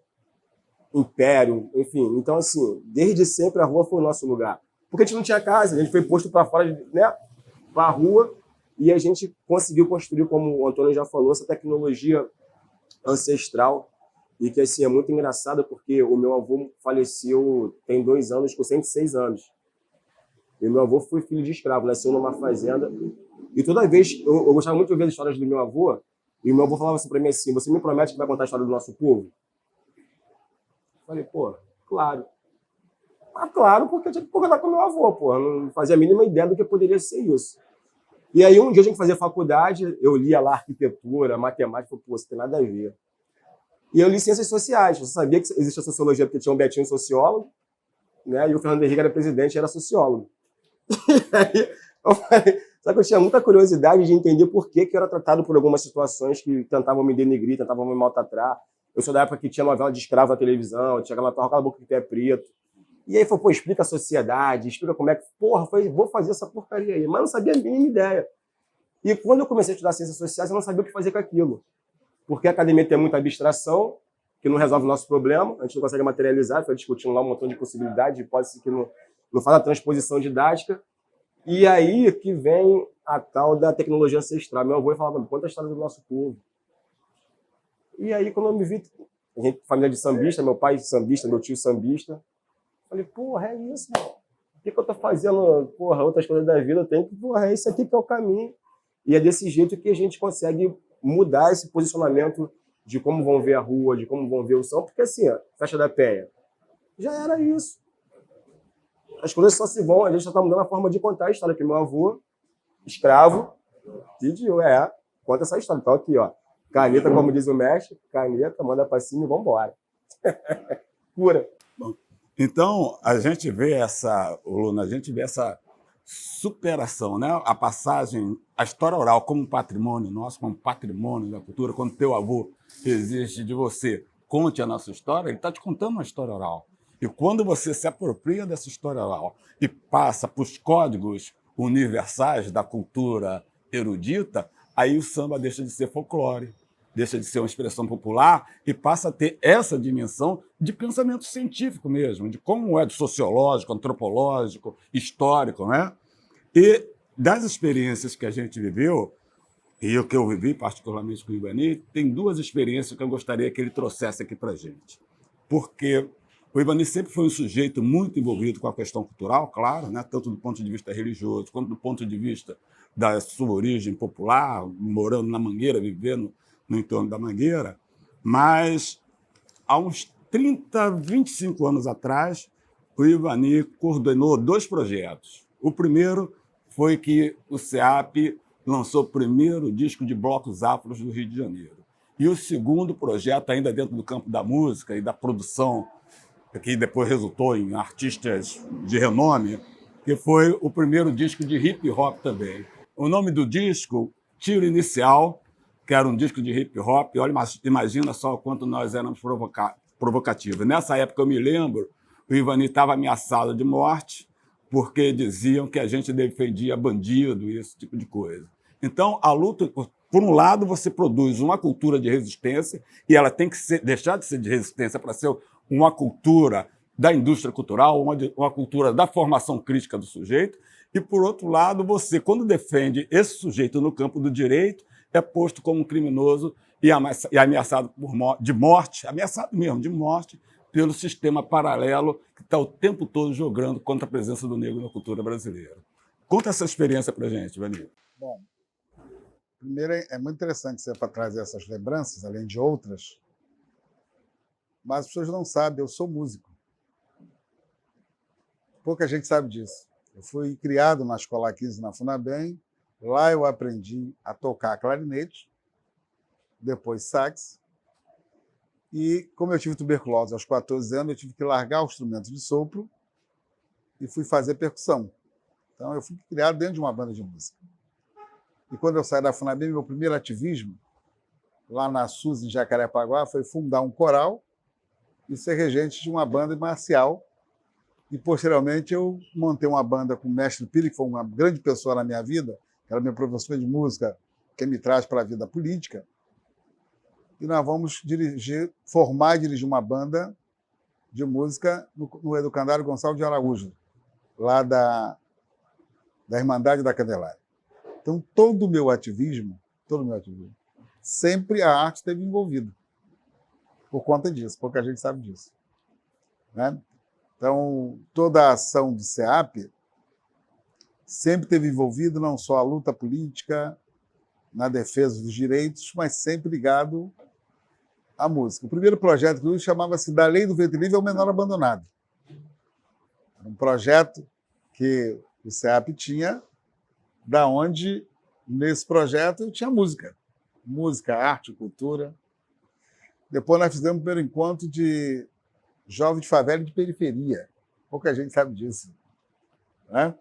Império, enfim. Então, assim, desde sempre a rua foi o nosso lugar. Porque a gente não tinha casa, a gente foi posto para fora, né, para a rua, e a gente conseguiu construir, como o Antônio já falou, essa tecnologia ancestral, e que assim, é muito engraçado, porque o meu avô faleceu tem 2 anos, com 106 anos. E meu avô foi filho de escravo, nasceu numa fazenda. E toda vez, eu gostava muito de ouvir as histórias do meu avô, e o meu avô falava assim para mim assim, você me promete que vai contar a história do nosso povo? Eu falei, pô, claro. Ah, claro, porque eu tinha que concordar com o meu avô, pô. Eu não fazia a mínima ideia do que poderia ser isso. E aí, um dia eu tinha que fazer faculdade, eu lia lá arquitetura, matemática, falei, pô, isso tem nada a ver. E eu li ciências sociais, eu sabia que existia sociologia porque tinha um Betinho sociólogo, né? E o Fernando Henrique era presidente e era sociólogo. E aí, eu falei, só que eu tinha muita curiosidade de entender por que eu era tratado por algumas situações que tentavam me denegrir, tentavam me maltratar. Eu sou da época que tinha novela de escravo na televisão, tinha aquela Cala a Boca que é preto. E aí falou, pô, explica a sociedade, explica como é que... Porra, vou fazer essa porcaria aí. Mas não sabia a mínima ideia. E quando eu comecei a estudar ciências sociais, eu não sabia o que fazer com aquilo. Porque a academia tem muita abstração, que não resolve o nosso problema, a gente não consegue materializar, foi discutindo lá um montão de possibilidades, de hipóteses que não faz a transposição didática. E aí que vem a tal da tecnologia ancestral. Meu avô falava, conta a história do nosso povo. E aí, quando eu me vi, a gente, família de sambista, meu pai sambista, meu tio sambista, falei, porra, é isso, mano. O que eu tô fazendo, porra, outras coisas da vida? Eu tenho que, porra, é isso aqui que é o caminho. E é desse jeito que a gente consegue mudar esse posicionamento de como vão ver a rua, de como vão ver o som, porque assim, ó, Festa da Penha, já era isso. As coisas só se vão, a gente já está mudando a forma de contar a história, que meu avô, escravo, pediu, conta essa história. Então aqui, ó, caneta, como diz o mestre, caneta, manda pra cima e vambora. Pura. Bom, então, a gente vê essa superação, né? A passagem, a história oral como patrimônio nosso, como patrimônio da cultura, quando teu avô exige de você, conte a nossa história, ele está te contando uma história oral. E quando você se apropria dessa história oral e passa para os códigos universais da cultura erudita, aí o samba deixa de ser folclore, deixa de ser uma expressão popular e passa a ter essa dimensão de pensamento científico mesmo, de como é sociológico, antropológico, histórico, né? E das experiências que a gente viveu, e o que eu vivi particularmente com o Ivani, tem duas experiências que eu gostaria que ele trouxesse aqui para a gente. Porque o Ivani sempre foi um sujeito muito envolvido com a questão cultural, claro, né? Tanto do ponto de vista religioso, quanto do ponto de vista da sua origem popular, morando na Mangueira, vivendo no entorno da Mangueira. Mas, há uns 30, 25 anos atrás, o Ivani coordenou 2 projetos. O primeiro foi que o SEAP lançou o primeiro disco de blocos afros do Rio de Janeiro. E o segundo projeto, ainda dentro do campo da música e da produção, que depois resultou em artistas de renome, que foi o primeiro disco de hip hop também. O nome do disco, Tiro Inicial, que era um disco de hip hop. Olha, imagina só o quanto nós éramos provocativos. Nessa época, eu me lembro, o Ivani estava ameaçado de morte porque diziam que a gente defendia bandido e esse tipo de coisa. Então, a luta, por um lado, você produz uma cultura de resistência e ela tem que deixar de ser de resistência para ser uma cultura da indústria cultural, uma cultura da formação crítica do sujeito. E, por outro lado, você, quando defende esse sujeito no campo do direito, é posto como um criminoso e ameaçado de morte, ameaçado mesmo de morte, pelo sistema paralelo que está o tempo todo jogando contra a presença do negro na cultura brasileira. Conta essa experiência para a gente, Vanil. Bom, primeiro é muito interessante você trazer essas lembranças, além de outras, mas as pessoas não sabem, eu sou músico. Pouca gente sabe disso. Eu fui criado na Escola 15, na FUNABEM. Lá eu aprendi a tocar clarinete, depois sax. E, como eu tive tuberculose aos 14 anos, eu tive que largar o instrumento de sopro e fui fazer percussão. Então, eu fui criado dentro de uma banda de música. E quando eu saí da FUNABEM, meu primeiro ativismo, lá na SUS, em Jacarepaguá, foi fundar um coral e ser regente de uma banda marcial. E, posteriormente, eu montei uma banda com o mestre Pili, que foi uma grande pessoa na minha vida, que era meu professor de música, que me traz para a vida política. E nós vamos formar e dirigir uma banda de música no Educandário Gonçalves de Araújo, lá da Irmandade da Candelária. Então, todo o meu ativismo, sempre a arte esteve envolvida. Por conta disso, pouca gente sabe disso. Né? Então, toda a ação do SEAP sempre esteve envolvida não só a luta política, na defesa dos direitos, mas sempre ligado à música. O primeiro projeto que eu chamava-se Da Lei do Ventre Livre ao Menor Abandonado. Um projeto que o SEAP tinha, da onde, nesse projeto, tinha música. Música, arte, cultura. Depois nós fizemos o primeiro encontro de jovens de favela e de periferia. Pouca gente sabe disso. Né?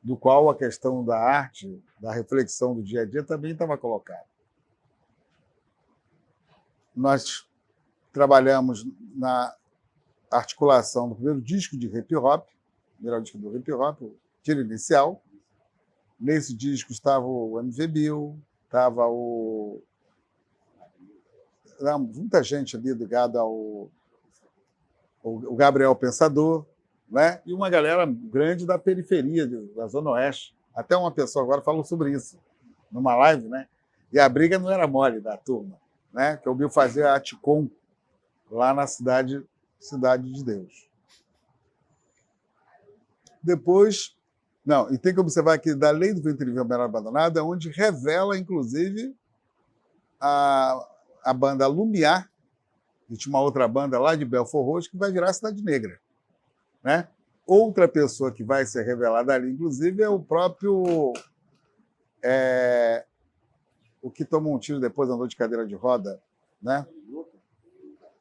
Do qual a questão da arte, da reflexão do dia a dia também estava colocada. Nós trabalhamos na articulação do primeiro disco de hip-hop, primeiro disco do hip-hop, o Tiro Inicial. Nesse disco estava o MV Bill, estava muita gente ali ligada ao Gabriel Pensador, né? E uma galera grande da periferia, da Zona Oeste. Até uma pessoa agora falou sobre isso, numa live, né? E a briga não era mole da turma, né? Que eu vi fazer a Aticom, lá na Cidade de Deus. Depois, e tem que observar que Da Lei do Ventre Livre ao Menor Abandonado é onde revela, inclusive, a banda Lumiar, e tinha uma outra banda lá de Belfort Roxo, que vai virar Cidade Negra. Né? Outra pessoa que vai ser revelada ali, inclusive, é o próprio... o que tomou um tiro depois andou de cadeira de roda, né?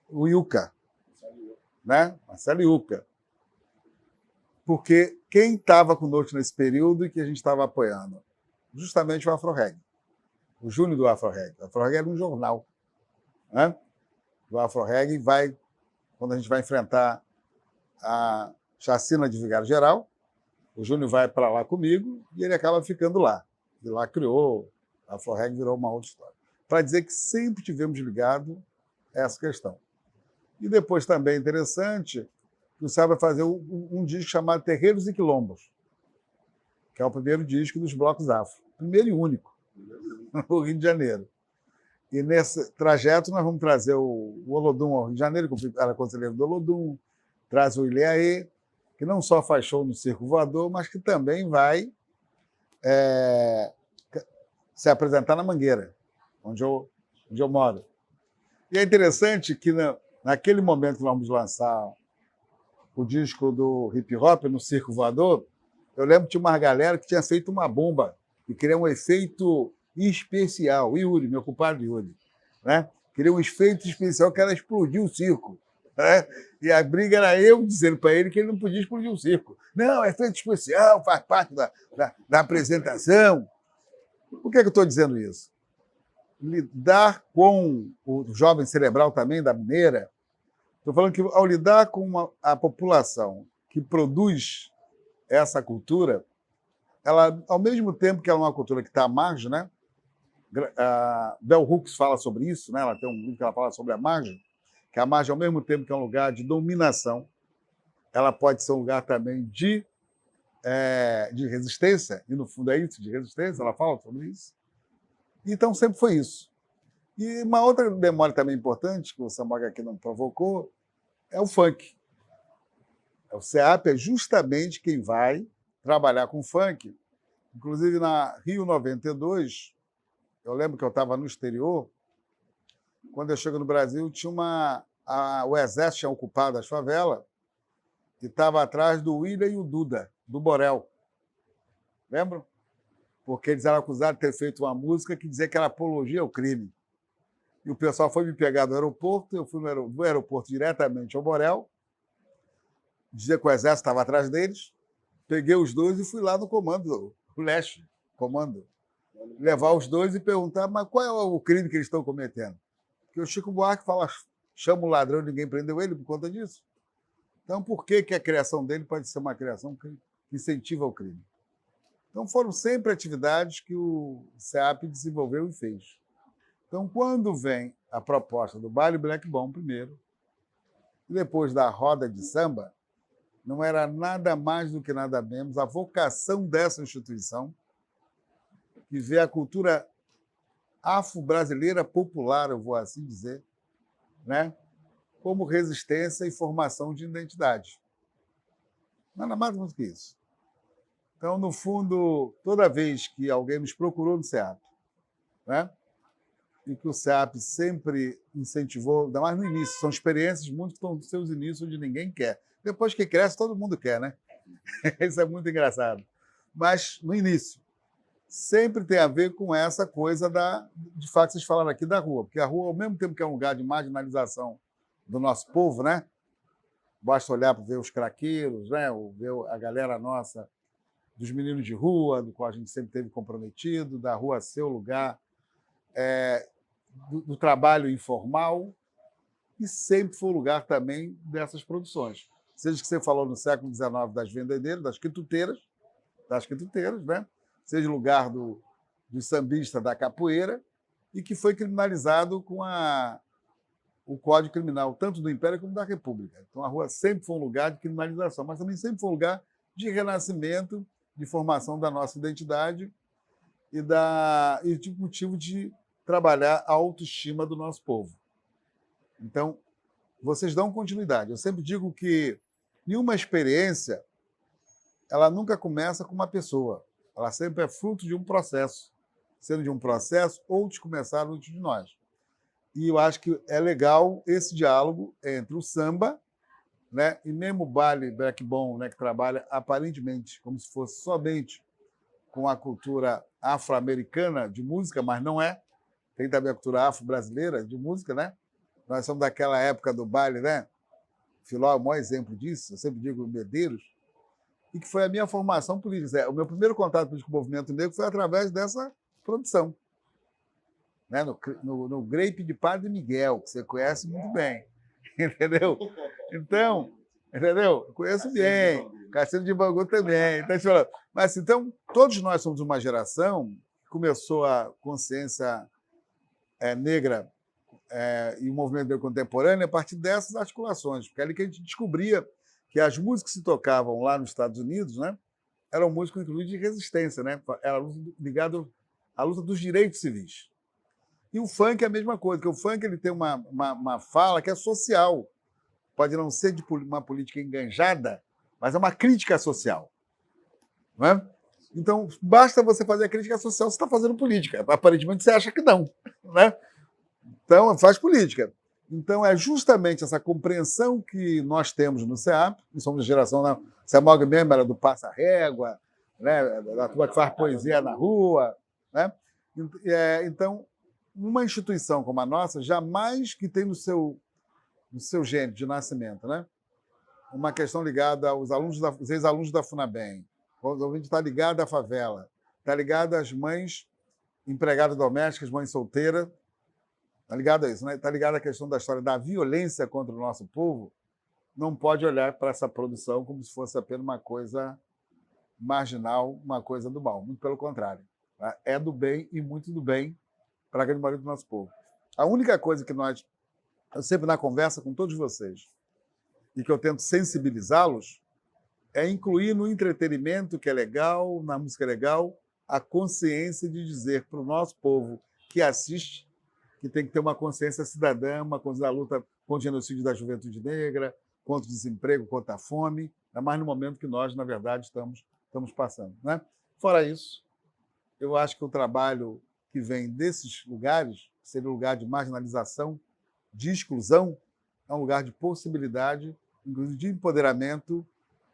O Yuca. Né? Marcelo Yuca. Porque quem estava conosco nesse período e que a gente estava apoiando? Justamente o Afro-Reg. O Júnior do Afro-Reg. O Afro-Reg era um jornal. Né? O Afro-Reg vai, quando a gente vai enfrentar a chacina de Vigário Geral, o Júnior vai para lá comigo e ele acaba ficando lá. E lá criou, a Afro-Reg virou uma outra história. Para dizer que sempre tivemos ligado a essa questão. E depois também é interessante que o Sá vai fazer um disco chamado Terreiros e Quilombos, que é o primeiro disco dos blocos afro. Primeiro e único. no Rio de Janeiro. E nesse trajeto nós vamos trazer o Olodum ao Rio de Janeiro, que eu era conselheiro do Olodum, traz o Ileaê, que não só faz show no Circo Voador, mas que também vai se apresentar na Mangueira, onde eu moro. E é interessante que naquele momento que nós vamos lançar o disco do hip hop no Circo Voador, eu lembro que tinha uma galera que tinha feito uma bomba e queria um efeito especial. O Yuri, meu compadre Yuri, né? Queria um efeito especial que era explodir o circo. Né? E a briga era eu dizendo para ele que ele não podia explodir o circo. Não, é efeito especial, faz parte da apresentação. Por que eu estou dizendo isso? Lidar com o jovem cerebral também da Mineira, estou falando que ao lidar com a população que produz essa cultura, ela, ao mesmo tempo que ela é uma cultura que está à margem, né? A Bell Hooks fala sobre isso, né? Ela tem um livro que ela fala sobre a margem, que a margem, ao mesmo tempo que é um lugar de dominação, ela pode ser um lugar também de resistência, e no fundo é isso, de resistência, ela fala sobre isso. Então sempre foi isso. E uma outra memória também importante, que o Samog aqui não provocou, é o funk. O CEAP é justamente quem vai trabalhar com funk. Inclusive, na Rio 92, eu lembro que eu estava no exterior, quando eu chego no Brasil, tinha o Exército tinha ocupado as favelas e estava atrás do William e o Duda, do Borel. Lembram? Porque eles eram acusados de ter feito uma música que dizia que era apologia ao crime. E o pessoal foi me pegar do aeroporto, eu fui do aeroporto diretamente ao Borel, dizia que o Exército estava atrás deles, peguei os dois e fui lá no comando, o leste, comando, levar os dois e perguntar, mas qual é o crime que eles estão cometendo? Porque o Chico Buarque fala, chama o ladrão e ninguém prendeu ele por conta disso. Então, por que a criação dele pode ser uma criação que incentiva o crime? Então, foram sempre atividades que o CEAP desenvolveu e fez. Então, quando vem a proposta do baile Black Bomb primeiro, e depois da roda de samba, não era nada mais do que nada menos a vocação dessa instituição, que vê a cultura afro-brasileira popular, eu vou assim dizer, né? Como resistência e formação de identidade. Nada mais do que isso. Então, no fundo, toda vez que alguém nos procurou no CEAP, né? E que o CEAP sempre incentivou, ainda mais no início, são experiências muito que estão nos seus inícios onde ninguém quer. Depois que cresce, todo mundo quer, né? Isso é muito engraçado. Mas, no início, sempre tem a ver com essa coisa de fato, vocês falaram aqui da rua, porque a rua, ao mesmo tempo que é um lugar de marginalização do nosso povo, né? Basta olhar para ver os craqueiros, né? Ou ver a galera nossa, dos meninos de rua, do qual a gente sempre teve comprometido, da rua ser o lugar do trabalho informal, e sempre foi o lugar também dessas produções. Seja que você falou no século XIX das vendedeiras, das quituteiras, né? Seja o lugar do sambista da capoeira, e que foi criminalizado com o Código Criminal, tanto do Império como da República. Então, a rua sempre foi um lugar de criminalização, mas também sempre foi um lugar de renascimento, de formação da nossa identidade e de motivo de trabalhar a autoestima do nosso povo. Então, vocês dão continuidade. Eu sempre digo que nenhuma experiência ela nunca começa com uma pessoa. Ela sempre é fruto de um processo, sendo de um processo outros começaram antes de nós. E eu acho que é legal esse diálogo entre o samba, né, e mesmo o baile Black Bomb, né, que trabalha aparentemente como se fosse somente com a cultura afro-americana de música, mas não é. Tem também a cultura afro-brasileira de música, né? Nós somos daquela época do baile, né? Filó é o maior exemplo disso, eu sempre digo Medeiros, e que foi a minha formação política. O meu primeiro contato político com o movimento negro foi através dessa produção, né? No Grape de Padre Miguel, que você conhece muito bem, entendeu? Então, entendeu? Eu conheço bem, Castelo de Bangu também. Então, mas então, todos nós somos uma geração que começou a consciência negra e o movimento negro contemporâneo a partir dessas articulações, porque é ali que a gente descobria que as músicas que se tocavam lá nos Estados Unidos, né, eram músicas, inclusive, de resistência, né? Eram ligadas a luta dos direitos civis. E o funk é a mesma coisa, porque o funk ele tem uma fala que é social. Pode não ser de uma política enganjada, mas é uma crítica social. Não é? Então, basta você fazer a crítica social, você está fazendo política. Aparentemente, você acha que não. Né? Então, faz política. Então, é justamente essa compreensão que nós temos no CEAP, nós somos de geração, né? O CEMOG mesmo era do Passa-Régua, né? Da turma que faz poesia na rua. Né? Então, uma instituição como a nossa, jamais que tem no seu gênero de nascimento, né? Uma questão ligada aos ex-alunos da FUNABEM, a gente está ligado à favela, está ligado às mães empregadas domésticas, mães solteiras, está ligado a isso, né? Está ligado à questão da história da violência contra o nosso povo, não pode olhar para essa produção como se fosse apenas uma coisa marginal, uma coisa do mal. Muito pelo contrário. Tá? É do bem e muito do bem para a grande maioria do nosso povo. A única coisa que eu sempre na conversa com todos vocês, e que eu tento sensibilizá-los, é incluir no entretenimento, que é legal, na música legal, a consciência de dizer para o nosso povo que assiste que tem que ter uma consciência cidadã, uma consciência da luta contra o genocídio da juventude negra, contra o desemprego, contra a fome, ainda mais no momento que nós, na verdade, estamos passando. Né? Fora isso, eu acho que o trabalho que vem desses lugares, que seria um lugar de marginalização, de exclusão, é um lugar de possibilidade, inclusive de empoderamento,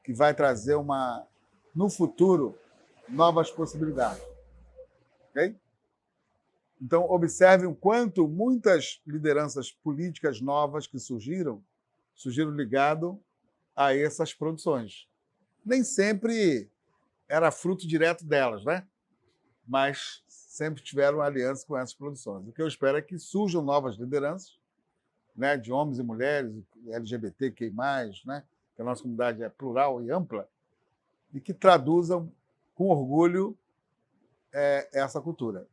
que vai trazer no futuro, novas possibilidades. Ok? Então, observem o quanto muitas lideranças políticas novas que surgiram ligado a essas produções. Nem sempre era fruto direto delas, né? Mas sempre tiveram aliança com essas produções. O que eu espero é que surjam novas lideranças, né, de homens e mulheres, LGBTQI+, né, que a nossa comunidade é plural e ampla, e que traduzam com orgulho essa cultura.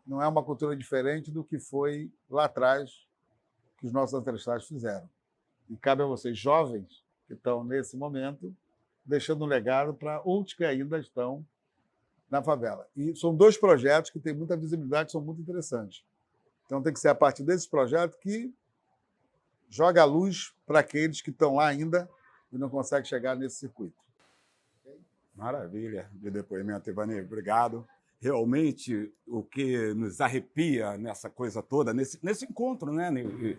Não é uma cultura diferente do que foi lá atrás que os nossos ancestrais fizeram. E cabe a vocês, jovens, que estão nesse momento, deixando um legado para outros que ainda estão na favela. E são 2 projetos que têm muita visibilidade, são muito interessantes. Então, tem que ser a partir desse projeto que joga a luz para aqueles que estão lá ainda e não conseguem chegar nesse circuito. Maravilha de depoimento, Ivani. Obrigado. Realmente, o que nos arrepia nessa coisa toda, nesse encontro, né?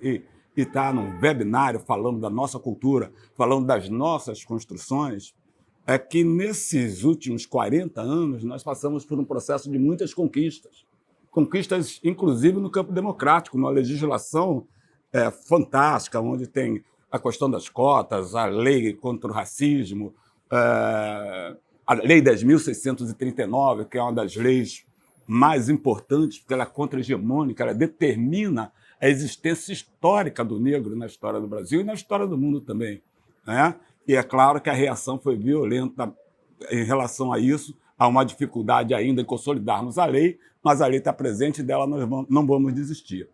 E estar num webinário falando da nossa cultura, falando das nossas construções, é que nesses últimos 40 anos nós passamos por um processo de muitas conquistas. Conquistas, inclusive, no campo democrático, numa legislação fantástica, onde tem a questão das cotas, a lei contra o racismo, a Lei 10.639, que é uma das leis mais importantes, porque ela é contra-hegemônica, ela determina a existência histórica do negro na história do Brasil e na história do mundo também. Né? E é claro que a reação foi violenta em relação a isso, há uma dificuldade ainda em consolidarmos a lei, mas a lei está presente e dela nós não vamos desistir.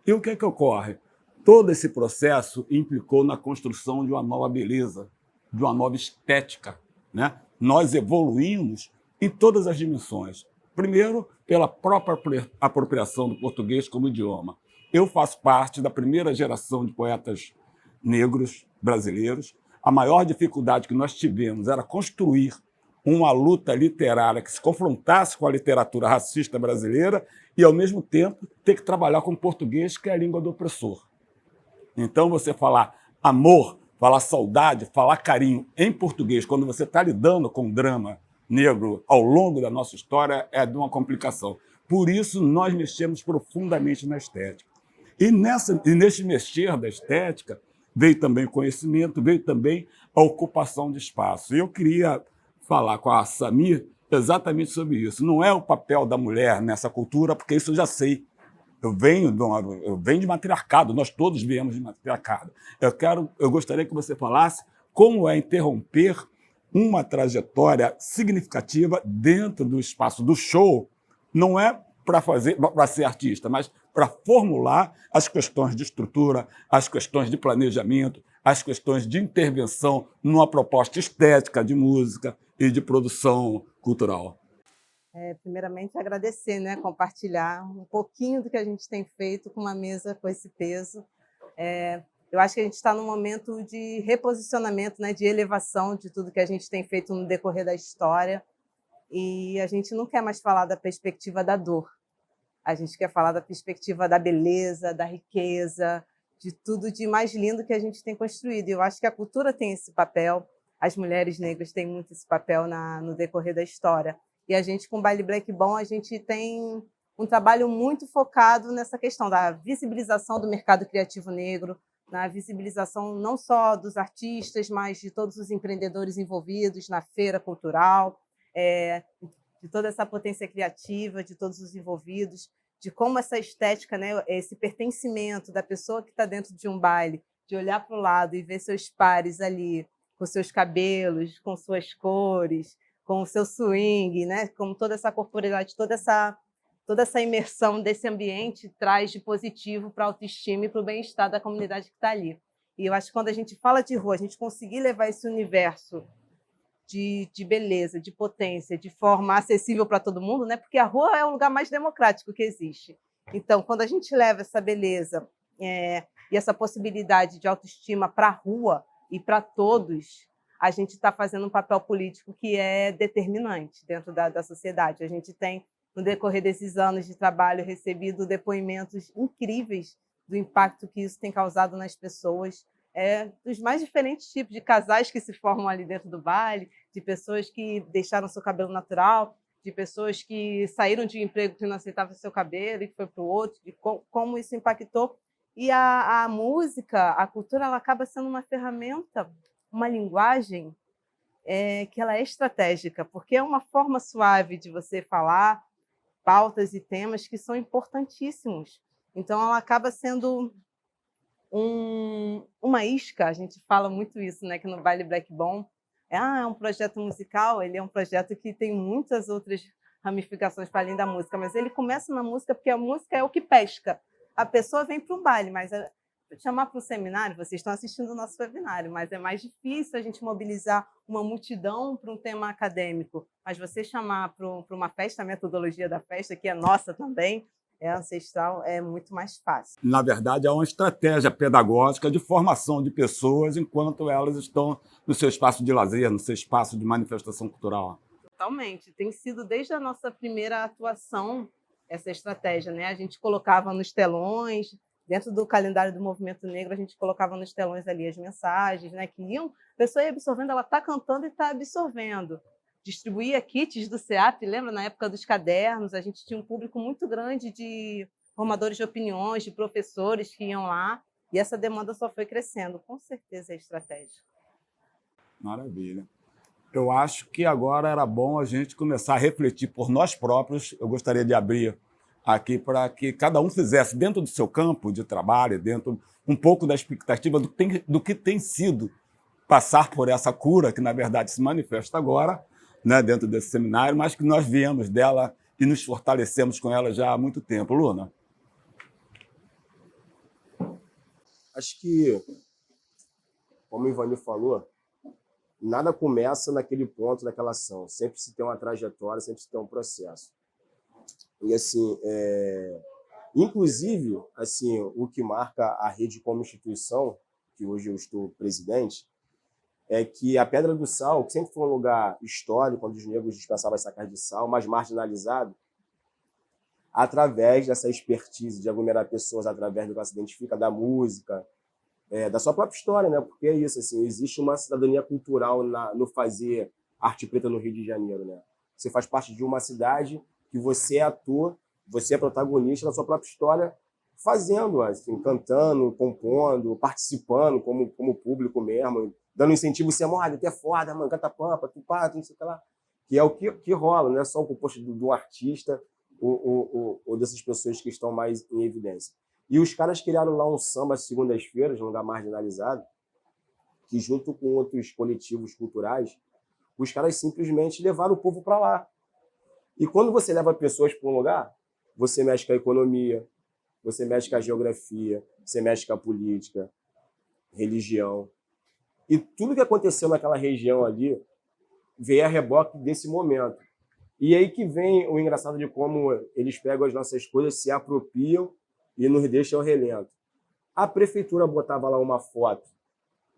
E o que é que ocorre? Todo esse processo implicou na construção de uma nova beleza, de uma nova estética, né? Nós evoluímos em todas as dimensões. Primeiro, pela própria apropriação do português como idioma. Eu faço parte da primeira geração de poetas negros brasileiros. A maior dificuldade que nós tivemos era construir uma luta literária que se confrontasse com a literatura racista brasileira e, ao mesmo tempo, ter que trabalhar com o português, que é a língua do opressor. Então, você falar amor, falar saudade, falar carinho em português, quando você está lidando com o drama negro ao longo da nossa história, é de uma complicação. Por isso, nós mexemos profundamente na estética. E nesse mexer da estética, veio também o conhecimento, veio também a ocupação de espaço. E eu queria falar com a Samir exatamente sobre isso. Não é o papel da mulher nessa cultura, porque isso eu já sei. Eu venho de matriarcado, nós todos viemos de matriarcado. Eu gostaria que você falasse como é interromper uma trajetória significativa dentro do espaço do show, não é para ser artista, mas para formular as questões de estrutura, as questões de planejamento, as questões de intervenção numa proposta estética de música e de produção cultural. Primeiramente, agradecer, né? Compartilhar um pouquinho do que a gente tem feito com uma mesa com esse peso. Eu acho que a gente está num momento de reposicionamento, né? De elevação de tudo que a gente tem feito no decorrer da história. E a gente não quer mais falar da perspectiva da dor. A gente quer falar da perspectiva da beleza, da riqueza, de tudo de mais lindo que a gente tem construído. E eu acho que a cultura tem esse papel, as mulheres negras têm muito esse papel no decorrer da história. E a gente, com o Baile Black Bom, a gente tem um trabalho muito focado nessa questão da visibilização do mercado criativo negro, na visibilização não só dos artistas, mas de todos os empreendedores envolvidos na feira cultural, de toda essa potência criativa, de todos os envolvidos, de como essa estética, né, esse pertencimento da pessoa que está dentro de um baile, de olhar para o lado e ver seus pares ali, com seus cabelos, com suas cores, com o seu swing, né, com toda essa corporeidade, toda essa imersão desse ambiente traz de positivo para a autoestima e para o bem-estar da comunidade que está ali. E eu acho que quando a gente fala de rua, a gente conseguir levar esse universo de beleza, de potência, de forma acessível para todo mundo, né? Porque a rua é o lugar mais democrático que existe. Então, quando a gente leva essa beleza e essa possibilidade de autoestima para a rua e para todos, a gente está fazendo um papel político que é determinante dentro da sociedade. A gente tem, no decorrer desses anos de trabalho, recebido depoimentos incríveis do impacto que isso tem causado nas pessoas, dos mais diferentes tipos de casais que se formam ali dentro do baile, de pessoas que deixaram seu cabelo natural, de pessoas que saíram de um emprego que não aceitava seu cabelo e que foi para o outro, de como isso impactou. E a música, a cultura, ela acaba sendo uma ferramenta, uma linguagem que ela é estratégica, porque é uma forma suave de você falar pautas e temas que são importantíssimos. Então, ela acaba sendo uma isca, a gente fala muito isso, né, que no Baile Black Bom é um projeto musical, ele é um projeto que tem muitas outras ramificações para além da música, mas ele começa na música porque a música é o que pesca. A pessoa vem para um baile, mas chamar para um seminário, vocês estão assistindo o nosso webinário, mas é mais difícil a gente mobilizar uma multidão para um tema acadêmico. Mas você chamar para uma festa, a metodologia da festa, que é nossa também, é ancestral, é muito mais fácil. Na verdade, é uma estratégia pedagógica de formação de pessoas enquanto elas estão no seu espaço de lazer, no seu espaço de manifestação cultural. Totalmente. Tem sido desde a nossa primeira atuação essa estratégia, né? A gente colocava nos telões, dentro do calendário do Movimento Negro, a gente colocava nos telões ali as mensagens, né? Que iam, a pessoa ia absorvendo, ela está cantando e está absorvendo. Distribuía kits do SEAP, lembra? Na época dos cadernos, a gente tinha um público muito grande de formadores de opiniões, de professores que iam lá, e essa demanda só foi crescendo. Com certeza é estratégico. Maravilha. Eu acho que agora era bom a gente começar a refletir por nós próprios. Eu gostaria de abrir aqui para que cada um fizesse dentro do seu campo de trabalho, dentro um pouco da expectativa do que tem sido passar por essa cura, que na verdade se manifesta agora, né, dentro desse seminário, mas que nós viemos dela e nos fortalecemos com ela já há muito tempo. Luna? Acho que, como o Ivani falou, nada começa naquele ponto, naquela ação. Sempre se tem uma trajetória, sempre se tem um processo. E, assim, inclusive, assim, o que marca a rede como instituição, que hoje eu estou presidente, é que a Pedra do Sal, que sempre foi um lugar histórico, onde os negros dispensavam as sacas de sal, mais marginalizado, através dessa expertise de aglomerar pessoas através do que ela se identifica, da música, da sua própria história, né? Porque é isso, assim, existe uma cidadania cultural no fazer arte preta no Rio de Janeiro, né? Você faz parte de uma cidade que você é ator, você é protagonista da sua própria história, fazendo, assim, cantando, compondo, participando como público mesmo, dando incentivo, você olha, tu é foda, mano, canta pampa, tu pá, tu não sei o que lá. Que é o que rola, não é só o composto do artista ou dessas pessoas que estão mais em evidência. E os caras criaram lá um samba às segundas-feiras, num lugar marginalizado, que junto com outros coletivos culturais, os caras simplesmente levaram o povo para lá. E quando você leva pessoas para um lugar, você mexe com a economia, você mexe com a geografia, você mexe com a política, religião. E tudo que aconteceu naquela região ali veio a reboque desse momento. E aí que vem o engraçado de como eles pegam as nossas coisas, se apropriam e nos deixam ao relento. A prefeitura botava lá uma foto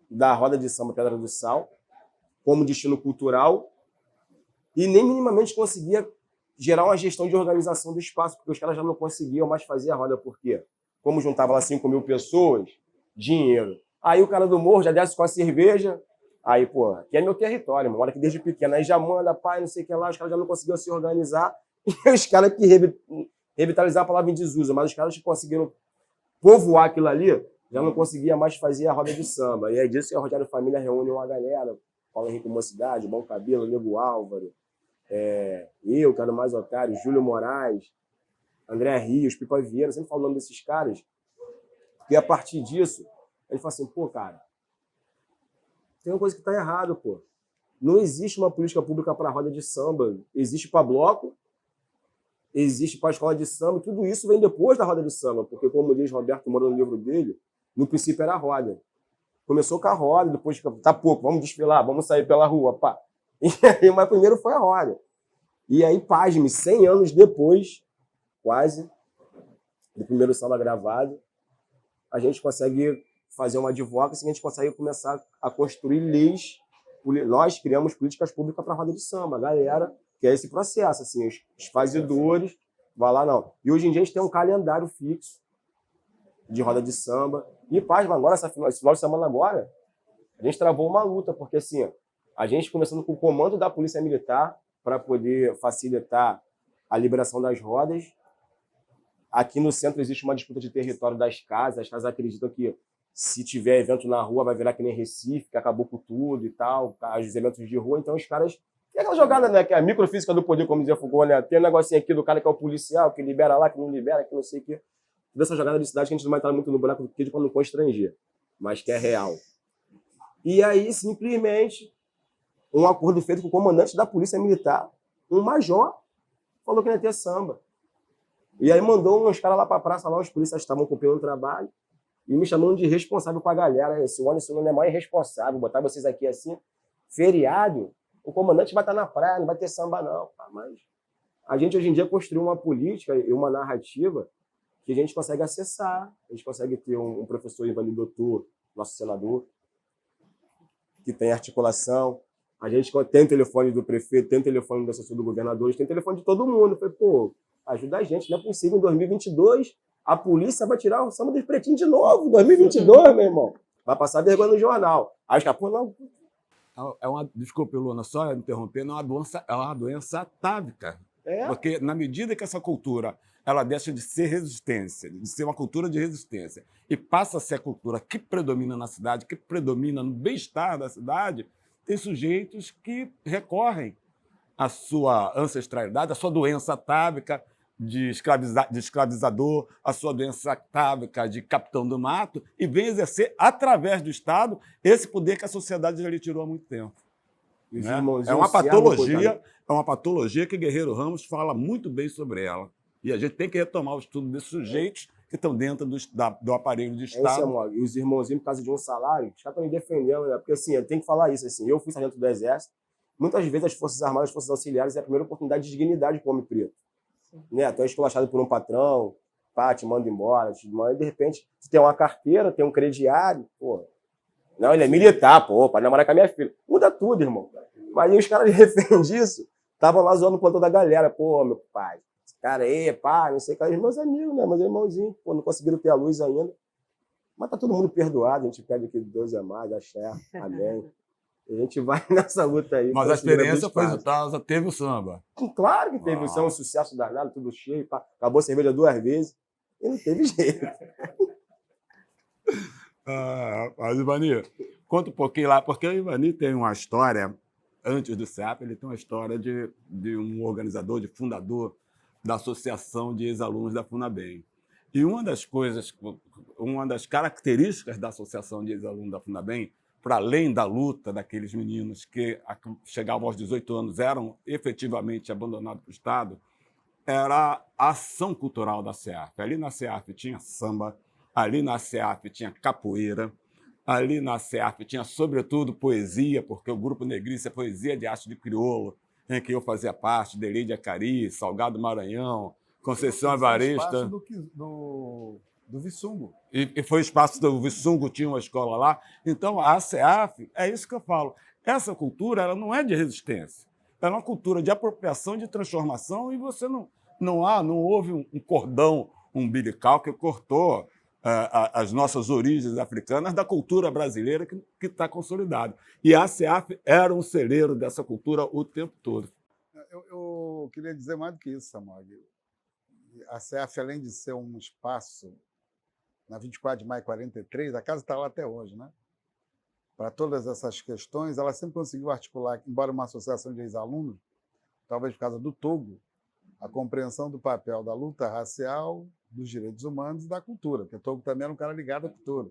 da roda de samba Pedra do Sal como destino cultural e nem minimamente conseguia gerar uma gestão de organização do espaço, porque os caras já não conseguiam mais fazer a roda. Por quê? Como juntava lá 5 mil pessoas, dinheiro. Aí o cara do morro já desce com a cerveja, aí, pô, aqui é meu território, mano, olha que desde pequeno, aí já manda, pai, não sei o que lá, os caras já não conseguiam se organizar, e os caras que revitalizar a palavra em desuso, mas os caras que conseguiram povoar aquilo ali, já não conseguia mais fazer a roda de samba. E é disso que a Rogério Família reúne uma galera, Paulo Henrique Mocidade, Bom Cabelo, Nego Álvaro, eu, Quero Mais Otário, Júlio Moraes, André Rios, Pipa Vieira, sempre falo o nome desses caras, e a partir disso, ele fala assim, pô, cara, tem uma coisa que está errado, pô. Não existe uma política pública para roda de samba. Existe para bloco, existe para escola de samba, tudo isso vem depois da roda de samba, porque, como diz Roberto Moura no livro dele, no princípio era a roda. Começou com a roda, depois, tá pouco, vamos desfilar, vamos sair pela rua, pá. E aí, mas primeiro foi a roda. E aí, pasme, 100 anos depois, quase, do primeiro samba gravado, a gente consegue fazer uma advocacy, a gente consegue começar a construir leis. Nós criamos políticas públicas para a roda de samba. A galera quer esse processo, assim, os fazedores, vai lá, não. E hoje em dia a gente tem um calendário fixo de roda de samba. E, pasma, agora, esse final de semana agora, a gente travou uma luta, porque, assim, a gente começando com o comando da Polícia Militar para poder facilitar a liberação das rodas. Aqui no centro existe uma disputa de território das casas. As casas acreditam que se tiver evento na rua vai virar que nem Recife, que acabou com tudo e tal, os eventos de rua. Então os caras... É aquela jogada, né? Que é a microfísica do poder, como dizia Foucault, né? Tem um negocinho aqui do cara que é o policial, que libera lá, que não libera, que não sei o quê. Toda essa jogada de cidade que a gente não vai entrar muito no buraco do queijo para não constranger, mas que é real. E aí, simplesmente, um acordo feito com o comandante da Polícia Militar, um major, falou que não ia ter samba. E aí mandou uns caras lá para a praça, lá os policiais estavam cumprindo o trabalho, e me chamando de responsável com a galera. Esse não é mais irresponsável, botar vocês aqui assim, feriado, o comandante vai estar na praia, não vai ter samba não. Mas a gente hoje em dia construiu uma política e uma narrativa que a gente consegue acessar. A gente consegue ter um professor Ivanildo Doutor, nosso senador, que tem articulação. A gente tem o telefone do prefeito, tem o telefone do assessor do governador, tem o telefone de todo mundo. Eu falei, pô, ajuda a gente, não é possível em 2022 a polícia vai tirar o samba dos pretinhos de novo, 2022, meu irmão. Vai passar vergonha no jornal. Aí os caras, pô, não. Desculpe, Luna, só interrompendo, é uma doença atávica. Porque na medida que essa cultura ela deixa de ser resistência, de ser uma cultura de resistência, e passa a ser a cultura que predomina na cidade, que predomina no bem-estar da cidade, tem sujeitos que recorrem à sua ancestralidade, à sua doença atávica de escravizador, a sua doença atávica de capitão do mato, e vem exercer, através do Estado, esse poder que a sociedade já lhe tirou há muito tempo. Né? É uma patologia que Guerreiro Ramos fala muito bem sobre ela. E a gente tem que retomar o estudo desses sujeitos que estão dentro do aparelho de Estado. E os irmãozinhos, por causa de um salário, os caras estão me defendendo, né? Porque assim, eu tenho que falar isso, assim, eu fui sargento do Exército, muitas vezes as Forças Armadas, as Forças Auxiliares, é a primeira oportunidade de dignidade para o homem preto. Né? Tu é esculachado por um patrão, pá, te manda embora, e de repente tu tem uma carteira, tem um crediário, pô. Não, ele é militar, pô, pode namorar com a minha filha. Muda tudo, irmão. Mas aí os caras defendem isso, estavam lá zoando o plantão da galera, pô, meu pai, esse cara aí, pá, não sei o que, os meus amigos, né, meus irmãozinhos, pô, não conseguiram ter a luz ainda. Mas tá todo mundo perdoado, a gente pede aqui Deus é mais, axé, amém. A gente vai nessa luta aí. Mas a experiência foi exitosa, teve o samba. Claro que teve o samba, um sucesso danado, tudo cheio, pá. Acabou a cerveja 2 vezes e não teve jeito. Mas, Ivani, conta um pouquinho lá, porque o Ivani tem uma história, antes do CEAP, ele tem uma história de um organizador, de fundador da Associação de Ex-Alunos da FUNABEM. E uma das características da Associação de Ex-Alunos da FUNABEM, para além da luta daqueles meninos que chegavam aos 18 anos, eram efetivamente abandonados pelo Estado, era a ação cultural da CEAF. Ali na CEAF tinha samba, ali na CEAF tinha capoeira, ali na CEAF tinha, sobretudo, poesia, porque o Grupo Negrice é poesia de arte de crioulo, em que eu fazia parte, Delídia Acari, Salgado Maranhão, Conceição Foi Evarista. espaço do Vissungo. E foi o espaço do Vissungo, tinha uma escola lá. Então, a ASEAF, é isso que eu falo. Essa cultura ela não é de resistência. É uma cultura de apropriação, de transformação, e você não houve um cordão umbilical que cortou as nossas origens africanas da cultura brasileira que está consolidada. E a ASEAF era um celeiro dessa cultura o tempo todo. Eu queria dizer mais do que isso, Samog. A ASEAF, além de ser um espaço, na 24 de maio de 43, a casa está lá até hoje, né? Para todas essas questões, ela sempre conseguiu articular, embora uma associação de ex-alunos, talvez por causa do Togo, a compreensão do papel da luta racial, dos direitos humanos e da cultura, porque o Togo também era um cara ligado à cultura.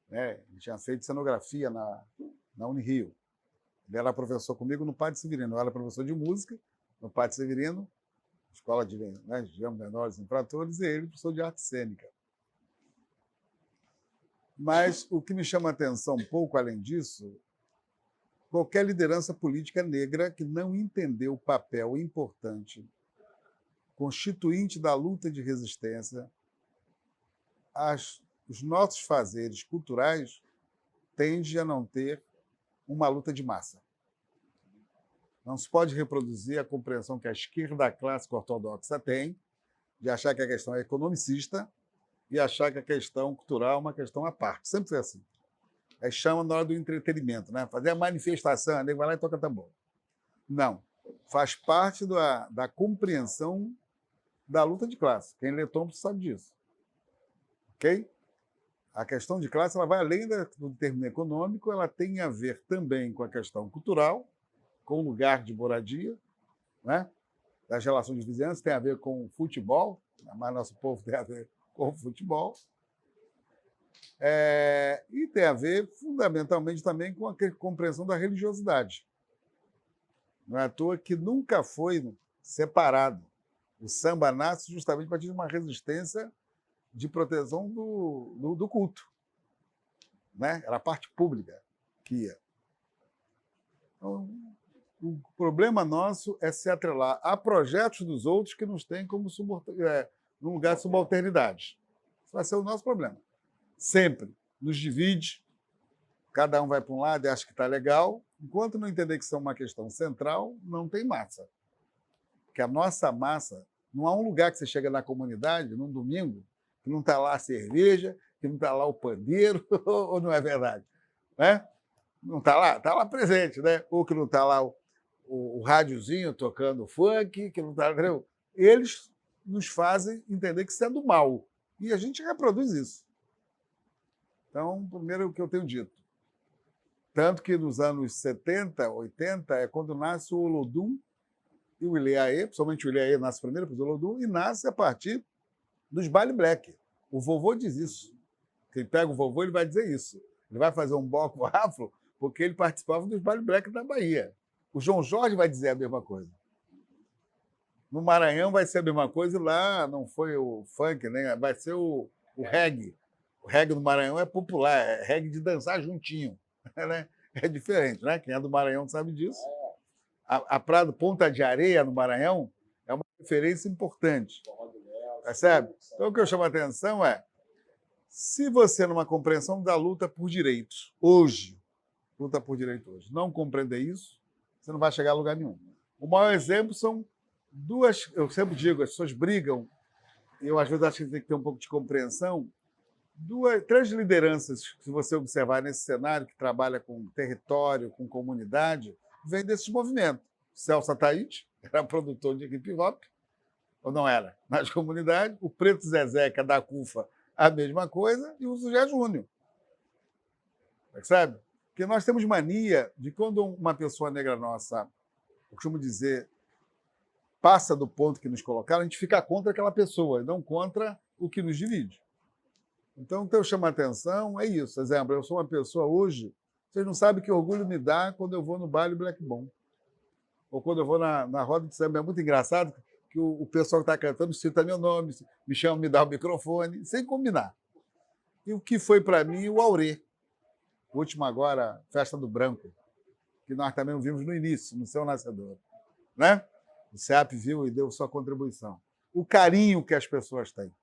Ele tinha feito cenografia na Unirio. Ele era professor comigo no Padre Severino. Eu era professor de música no Padre Severino, escola de menores infratores, e ele, professor de arte cênica. Mas o que me chama a atenção, um pouco além disso, qualquer liderança política negra que não entendeu o papel importante, constituinte da luta de resistência, os nossos fazeres culturais tendem a não ter uma luta de massa. Não se pode reproduzir a compreensão que a esquerda clássica ortodoxa tem, de achar que a questão é economicista e achar que a questão cultural é uma questão à parte. Sempre foi assim. Aí chama na hora do entretenimento, né? Fazer a manifestação, nego vai lá e toca tambor. Não. Faz parte da compreensão da luta de classe. Quem lê Thompson sabe disso. Ok? A questão de classe ela vai além do termo econômico, ela tem a ver também com a questão cultural, com o lugar de moradia, né? Das relações de vizinhança, tem a ver com o futebol, mas nosso povo tem a ver com o futebol. E tem a ver, fundamentalmente, também com a compreensão da religiosidade. Não é à toa que nunca foi separado. O samba nasce justamente a partir de uma resistência de proteção do culto. Né? Era a parte pública que ia. Então, o problema nosso é se atrelar a projetos dos outros que nos têm como num lugar de subalternidade. Isso vai ser o nosso problema. Sempre nos divide, cada um vai para um lado e acha que está legal. Enquanto não entender que isso é uma questão central, não tem massa. Porque a nossa massa, não há um lugar que você chega na comunidade, num domingo, que não está lá a cerveja, que não está lá o pandeiro, ou não é verdade? Né? Não está lá presente, né? Ou que não está lá o rádiozinho tocando funk, que não está. Eles nos fazem entender que isso é do mal. E a gente reproduz isso. Então, primeiro o que eu tenho dito. Tanto que nos anos 70, 80, é quando nasce o Olodum e o Ilhéaê, principalmente o Ilhéaê nasce primeiro, depois o Olodum, e nasce a partir dos baile black. O vovô diz isso. Quem pega o vovô, ele vai dizer isso. Ele vai fazer um bloco afro porque ele participava dos baile black da Bahia. O João Jorge vai dizer a mesma coisa. No Maranhão vai ser a mesma coisa, e lá não foi o funk, né? Vai ser o reggae. O reggae do Maranhão é popular, é reggae de dançar juntinho. Né? É diferente, né? Quem é do Maranhão sabe disso. A Praia do Ponta de Areia, no Maranhão, é uma referência importante. Percebe? Então, o que eu chamo a atenção é, se você, numa compreensão da luta por direitos, não compreender isso, você não vai chegar a lugar nenhum. O maior exemplo são duas, eu sempre digo, as pessoas brigam, e eu às vezes acho que tem que ter um pouco de compreensão, três lideranças, se você observar nesse cenário, que trabalha com território, com comunidade, vem desses movimentos. Celso Ataíde era produtor de hip hop, ou não era? Nas comunidades, o Preto Zezé, que é da CUFA, a mesma coisa, e o Zé Júnior. Percebe? Porque nós temos mania de quando uma pessoa negra nossa, eu costumo dizer, passa do ponto que nos colocaram, a gente fica contra aquela pessoa, e não contra o que nos divide. Então, o que eu chamo a atenção é isso. Por exemplo, eu sou uma pessoa hoje, vocês não sabem que orgulho me dá quando eu vou no baile Black Bomb. Ou quando eu vou na roda de samba. É muito engraçado que o pessoal que está cantando cita meu nome, me chama, me dá o microfone, sem combinar. E o que foi para mim o Aurê. O último agora, Festa do Branco, que nós também vimos no início, no Seu Nascedor. né? O SEAP viu e deu sua contribuição. O carinho que as pessoas têm.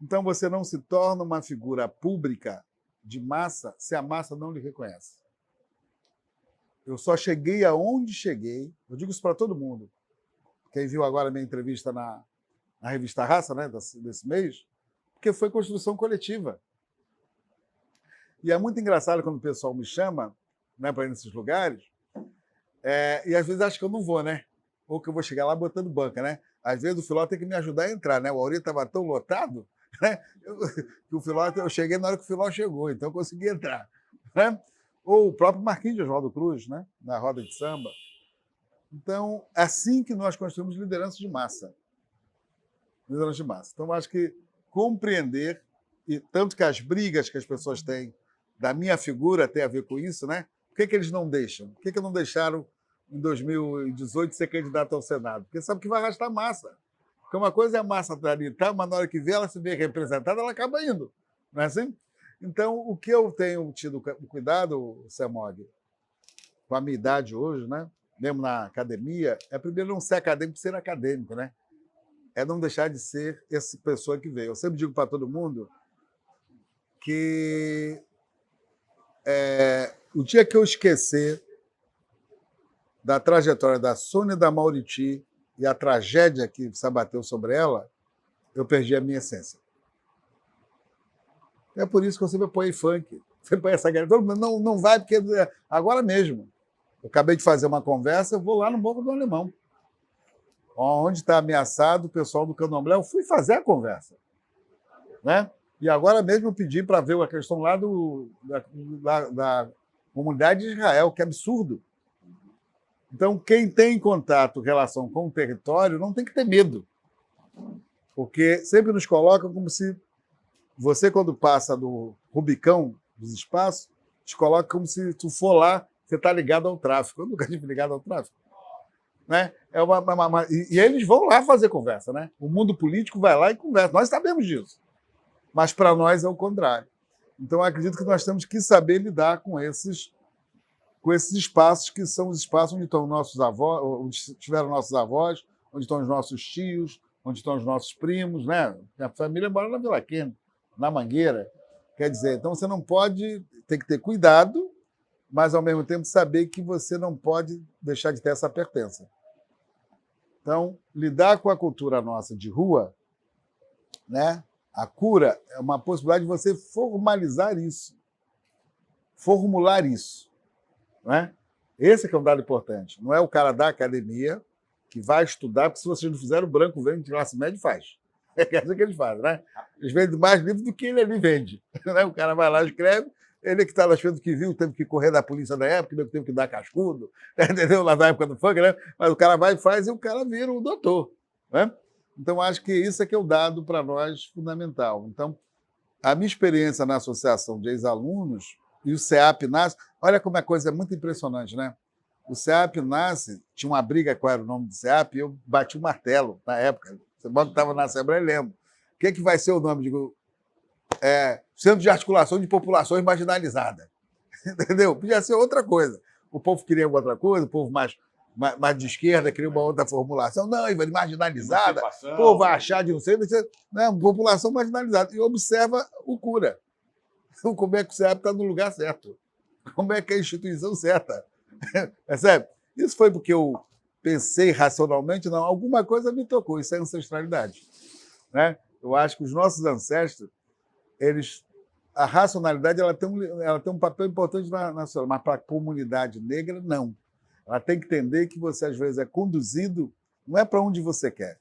Então, você não se torna uma figura pública de massa se a massa não lhe reconhece. Eu só cheguei aonde cheguei, eu digo isso para todo mundo. Quem viu agora a minha entrevista na revista Raça, né, desse mês, porque foi construção coletiva. E é muito engraçado quando o pessoal me chama, né, para ir nesses lugares, e às vezes acha que eu não vou, né? Ou que eu vou chegar lá botando banca, né? Às vezes o Filó tem que me ajudar a entrar, né? O Auri estava tão lotado, né? Eu cheguei na hora que o Filó chegou, então eu consegui entrar, né? Ou o próprio Marquinhos de Oswaldo Cruz, né? Na roda de samba. Então, é assim que nós construímos liderança de massa. Liderança de massa. Então, acho que compreender, e tanto que as brigas que as pessoas têm da minha figura tem a ver com isso, né? Por que eles não deixam? Por que não deixaram, em 2018, ser candidato ao Senado? Porque sabe que vai arrastar massa. Porque uma coisa é a massa tá, mas na hora que vê ela se vê representada, ela acaba indo. Não é assim? Então, o que eu tenho tido cuidado, Semog, com a minha idade hoje, né? Mesmo na academia, é primeiro não ser acadêmico, ser acadêmico, né? É não deixar de ser essa pessoa que veio. Eu sempre digo para todo mundo que o dia que eu esquecer da trajetória da Sônia da Mauriti e a tragédia que se abateu sobre ela, eu perdi a minha essência. É por isso que eu sempre apoiei funk. Sempre apoiei essa galera. Todo mundo não vai, porque agora mesmo. Eu acabei de fazer uma conversa, eu vou lá no Morro do Alemão, onde está ameaçado o pessoal do Candomblé. Eu fui fazer a conversa, né? E agora mesmo eu pedi para ver a questão lá da comunidade de Israel, que é absurdo. Então, quem tem contato, relação com o território, não tem que ter medo. Porque sempre nos colocam como se você, quando passa do Rubicão dos espaços, te coloca como se tu for lá, você está ligado ao tráfico. Eu nunca estive ligado ao tráfico. Né? E eles vão lá fazer conversa. Né? O mundo político vai lá e conversa. Nós sabemos disso. Mas para nós é o contrário. Então, eu acredito que nós temos que saber lidar com esses espaços que são os espaços onde estão nossos avós, onde estiveram nossos avós, onde estão os nossos tios, onde estão os nossos primos. Né? Minha família mora na Vila Quente, na Mangueira. Quer dizer, então você não pode, tem que ter cuidado, mas, ao mesmo tempo, saber que você não pode deixar de ter essa pertença. Então, lidar com a cultura nossa de rua, né? A cura é uma possibilidade de você formalizar isso, formular isso. Né? Esse é um dado importante. Não é o cara da academia que vai estudar, porque se vocês não fizeram, o branco vende de classe média e faz. É isso que eles fazem. Né? Eles vendem mais livros do que ele ali vende. Né? O cara vai lá, escreve. Ele que está lá achando que viu, teve que correr da polícia na época, teve que dar cascudo, entendeu? Lá na época do funk, né? Mas o cara vai e faz e o cara vira um doutor. Né? Então, acho que isso é que é o dado para nós fundamental. Então, a minha experiência na Associação de Ex-Alunos e o SEAP nasce... Olha como a coisa é muito impressionante, né? O SEAP nasce, tinha uma briga qual era o nome do SEAP, e eu bati o martelo na época. Você estava na Assembleia, lembro. O que vai ser o nome? Digo, Centro de Articulação de Populações Marginalizadas. Entendeu? Podia ser outra coisa. O povo queria outra coisa, o povo mais de esquerda queria uma outra formulação. Não, marginalizada, o povo vai achar de não sei, não, população marginalizada. E observa o cura. Como é que o CEAP está no lugar certo. Como é que é a instituição certa. Percebe? Isso foi porque eu pensei racionalmente, não, alguma coisa me tocou, isso é ancestralidade. Né? Eu acho que os nossos ancestros, a racionalidade ela tem um papel importante na sociedade, mas para a comunidade negra, não. Ela tem que entender que você, às vezes, é conduzido, não é para onde você quer,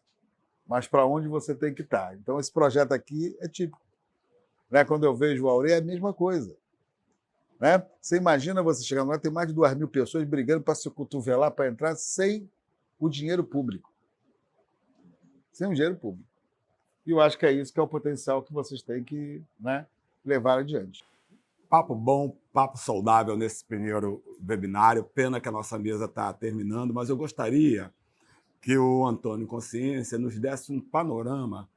mas para onde você tem que estar. Então, esse projeto aqui é típico. Né? Quando eu vejo o Aurê, é a mesma coisa. Né? Você imagina você chegando lá, tem mais de 2.000 pessoas brigando para se cotovelar, para entrar, sem o dinheiro público. Sem o dinheiro público. E eu acho que é isso que é o potencial que vocês têm que, né, levar adiante. Papo bom, papo saudável nesse primeiro webinário. Pena que a nossa mesa está terminando, mas eu gostaria que o Antônio Consciência nos desse um panorama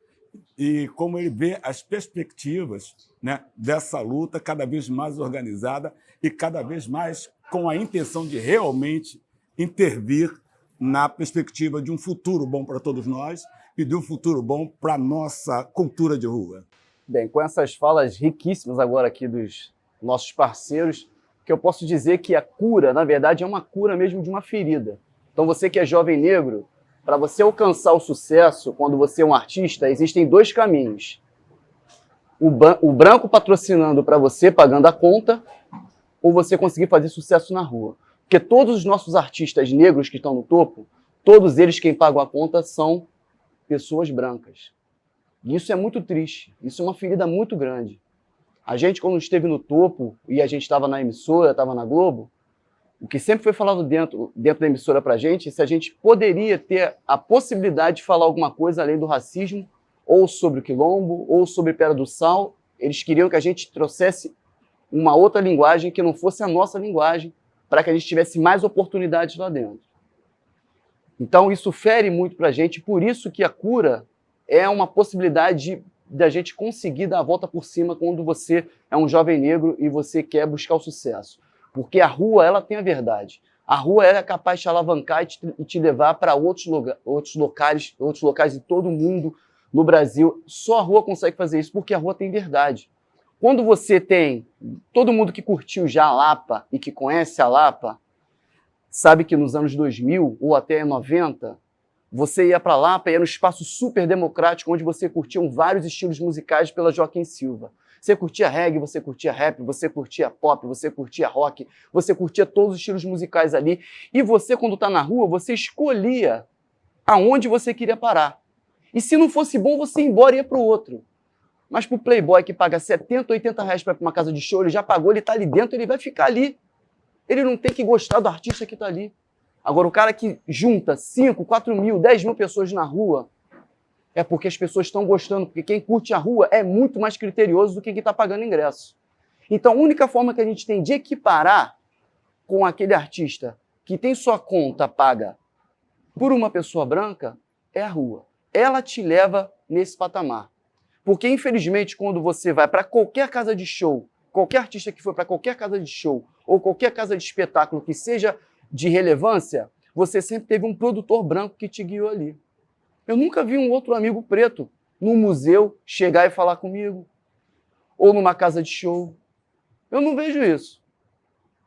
e como ele vê as perspectivas, né, dessa luta cada vez mais organizada e cada vez mais com a intenção de realmente intervir na perspectiva de um futuro bom para todos nós e de um futuro bom para a nossa cultura de rua. Bem, com essas falas riquíssimas agora aqui dos nossos parceiros, que eu posso dizer que a cura, na verdade, é uma cura mesmo de uma ferida. Então você que é jovem negro, para você alcançar o sucesso, quando você é um artista, existem dois caminhos. O branco patrocinando para você, pagando a conta, ou você conseguir fazer sucesso na rua. Porque todos os nossos artistas negros que estão no topo, todos eles quem pagam a conta são pessoas brancas. E isso é muito triste, isso é uma ferida muito grande. A gente, quando esteve no topo, e a gente estava na emissora, estava na Globo, o que sempre foi falado dentro da emissora pra gente, é se a gente poderia ter a possibilidade de falar alguma coisa além do racismo, ou sobre o quilombo, ou sobre Pedra do Sal. Eles queriam que a gente trouxesse uma outra linguagem que não fosse a nossa linguagem, para que a gente tivesse mais oportunidades lá dentro. Então isso fere muito pra gente, por isso que a cura é uma possibilidade da gente conseguir dar a volta por cima quando você é um jovem negro e você quer buscar o sucesso. Porque a rua, ela tem a verdade. A rua ela é capaz de te alavancar e te levar para outros locais de todo mundo no Brasil. Só a rua consegue fazer isso, porque a rua tem verdade. Quando você tem... Todo mundo que curtiu já a Lapa e que conhece a Lapa, sabe que nos anos 2000 ou até 90, você ia para Lapa e era um espaço super democrático, onde você curtia vários estilos musicais pela Joaquim Silva. Você curtia reggae, você curtia rap, você curtia pop, você curtia rock, você curtia todos os estilos musicais ali. E você, quando está na rua, você escolhia aonde você queria parar. E se não fosse bom, você ia embora e ia para o outro. Mas para o playboy que paga 70, 80 reais para ir para uma casa de show, ele já pagou, ele está ali dentro, ele vai ficar ali. Ele não tem que gostar do artista que está ali. Agora, o cara que junta 5, 4 mil, 10 mil pessoas na rua, é porque as pessoas estão gostando, porque quem curte a rua é muito mais criterioso do que quem está pagando ingresso. Então, a única forma que a gente tem de equiparar com aquele artista que tem sua conta paga por uma pessoa branca é a rua. Ela te leva nesse patamar. Porque, infelizmente, quando você vai para qualquer casa de show, qualquer artista que for para qualquer casa de show ou qualquer casa de espetáculo que seja de relevância, você sempre teve um produtor branco que te guiou ali. Eu nunca vi um outro amigo preto num museu chegar e falar comigo, ou numa casa de show. Eu não vejo isso.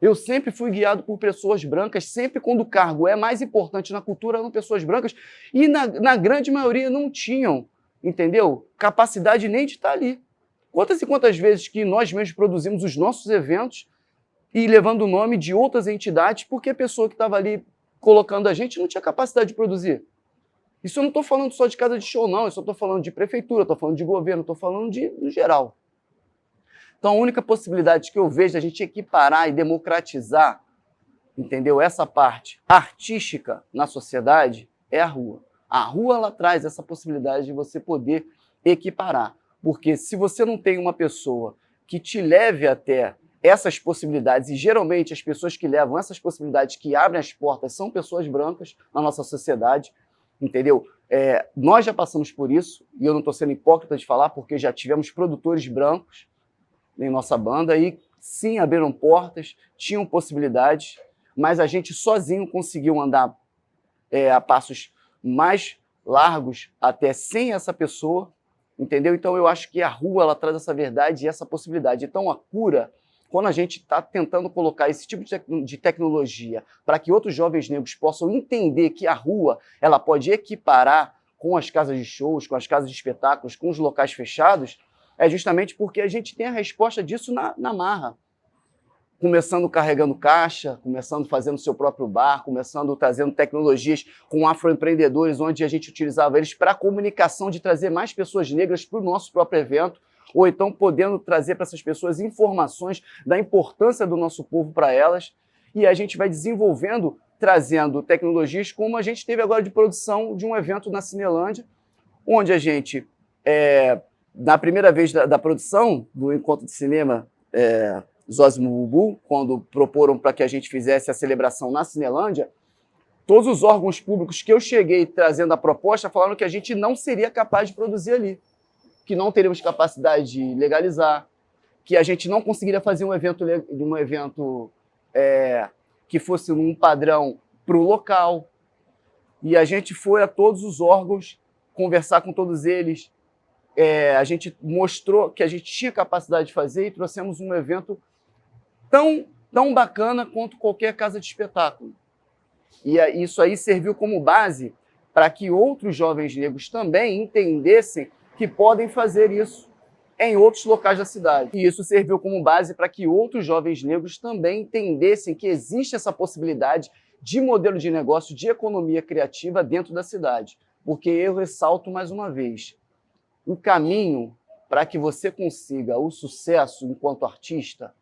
Eu sempre fui guiado por pessoas brancas, sempre quando o cargo é mais importante na cultura, eram pessoas brancas, e na grande maioria não tinham, entendeu? Capacidade nem de estar ali. Quantas e quantas vezes que nós mesmos produzimos os nossos eventos e levando o nome de outras entidades, porque a pessoa que estava ali colocando a gente não tinha capacidade de produzir. Isso eu não estou falando só de casa de show, não. Eu só estou falando de prefeitura, estou falando de governo, estou falando no geral. Então, a única possibilidade que eu vejo da gente equiparar e democratizar, entendeu? Essa parte artística na sociedade é a rua. A rua, ela traz essa possibilidade de você poder equiparar. Porque se você não tem uma pessoa que te leve até essas possibilidades, e geralmente as pessoas que levam essas possibilidades, que abrem as portas, são pessoas brancas na nossa sociedade, entendeu? Nós já passamos por isso, e eu não estou sendo hipócrita de falar, porque já tivemos produtores brancos em nossa banda, e sim, abriram portas, tinham possibilidades, mas a gente sozinho conseguiu andar a passos mais largos até sem essa pessoa, entendeu? Então eu acho que a rua ela traz essa verdade e essa possibilidade. Então a cura, quando a gente está tentando colocar esse tipo de tecnologia para que outros jovens negros possam entender que a rua ela pode equiparar com as casas de shows, com as casas de espetáculos, com os locais fechados, é justamente porque a gente tem a resposta disso na marra. Começando carregando caixa, começando fazendo seu próprio bar, começando trazendo tecnologias com afroempreendedores, onde a gente utilizava eles para a comunicação de trazer mais pessoas negras para o nosso próprio evento, ou então podendo trazer para essas pessoas informações da importância do nosso povo para elas, e a gente vai desenvolvendo, trazendo tecnologias como a gente teve agora de produção de um evento na Cinelândia, onde a gente, na primeira vez da produção do Encontro de Cinema Zósimo Bubu, quando proporam para que a gente fizesse a celebração na Cinelândia, todos os órgãos públicos que eu cheguei trazendo a proposta falaram que a gente não seria capaz de produzir ali, que não teríamos capacidade de legalizar, que a gente não conseguiria fazer um evento que fosse um padrão para o local. E a gente foi a todos os órgãos conversar com todos eles. A gente mostrou que a gente tinha capacidade de fazer e trouxemos um evento tão bacana quanto qualquer casa de espetáculo. E isso aí serviu como base para que outros jovens negros também entendessem que podem fazer isso em outros locais da cidade. E isso serviu como base para que outros jovens negros também entendessem que existe essa possibilidade de modelo de negócio, de economia criativa dentro da cidade. Porque eu ressalto mais uma vez, o caminho para que você consiga o sucesso enquanto artista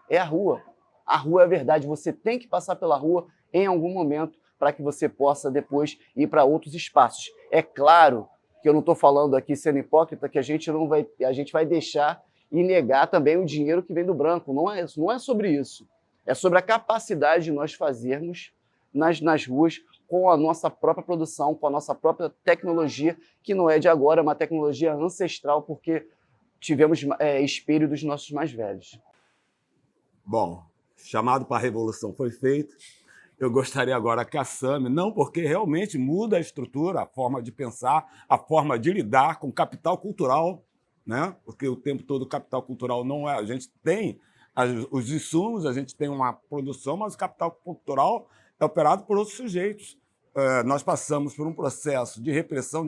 é a rua. A rua é a verdade, você tem que passar pela rua em algum momento para que você possa depois ir para outros espaços. É claro que eu não estou falando aqui sendo hipócrita, que a gente vai deixar e negar também o dinheiro que vem do branco. Não é sobre isso. É sobre a capacidade de nós fazermos nas ruas com a nossa própria produção, com a nossa própria tecnologia, que não é de agora, é uma tecnologia ancestral, porque tivemos espelho dos nossos mais velhos. Bom, chamado para a revolução foi feito. Eu gostaria agora que a SAMI, não porque realmente muda a estrutura, a forma de pensar, a forma de lidar com capital cultural, né? Porque o tempo todo o capital cultural não é... A gente tem os insumos, a gente tem uma produção, mas o capital cultural é operado por outros sujeitos. Nós passamos por um processo de repressão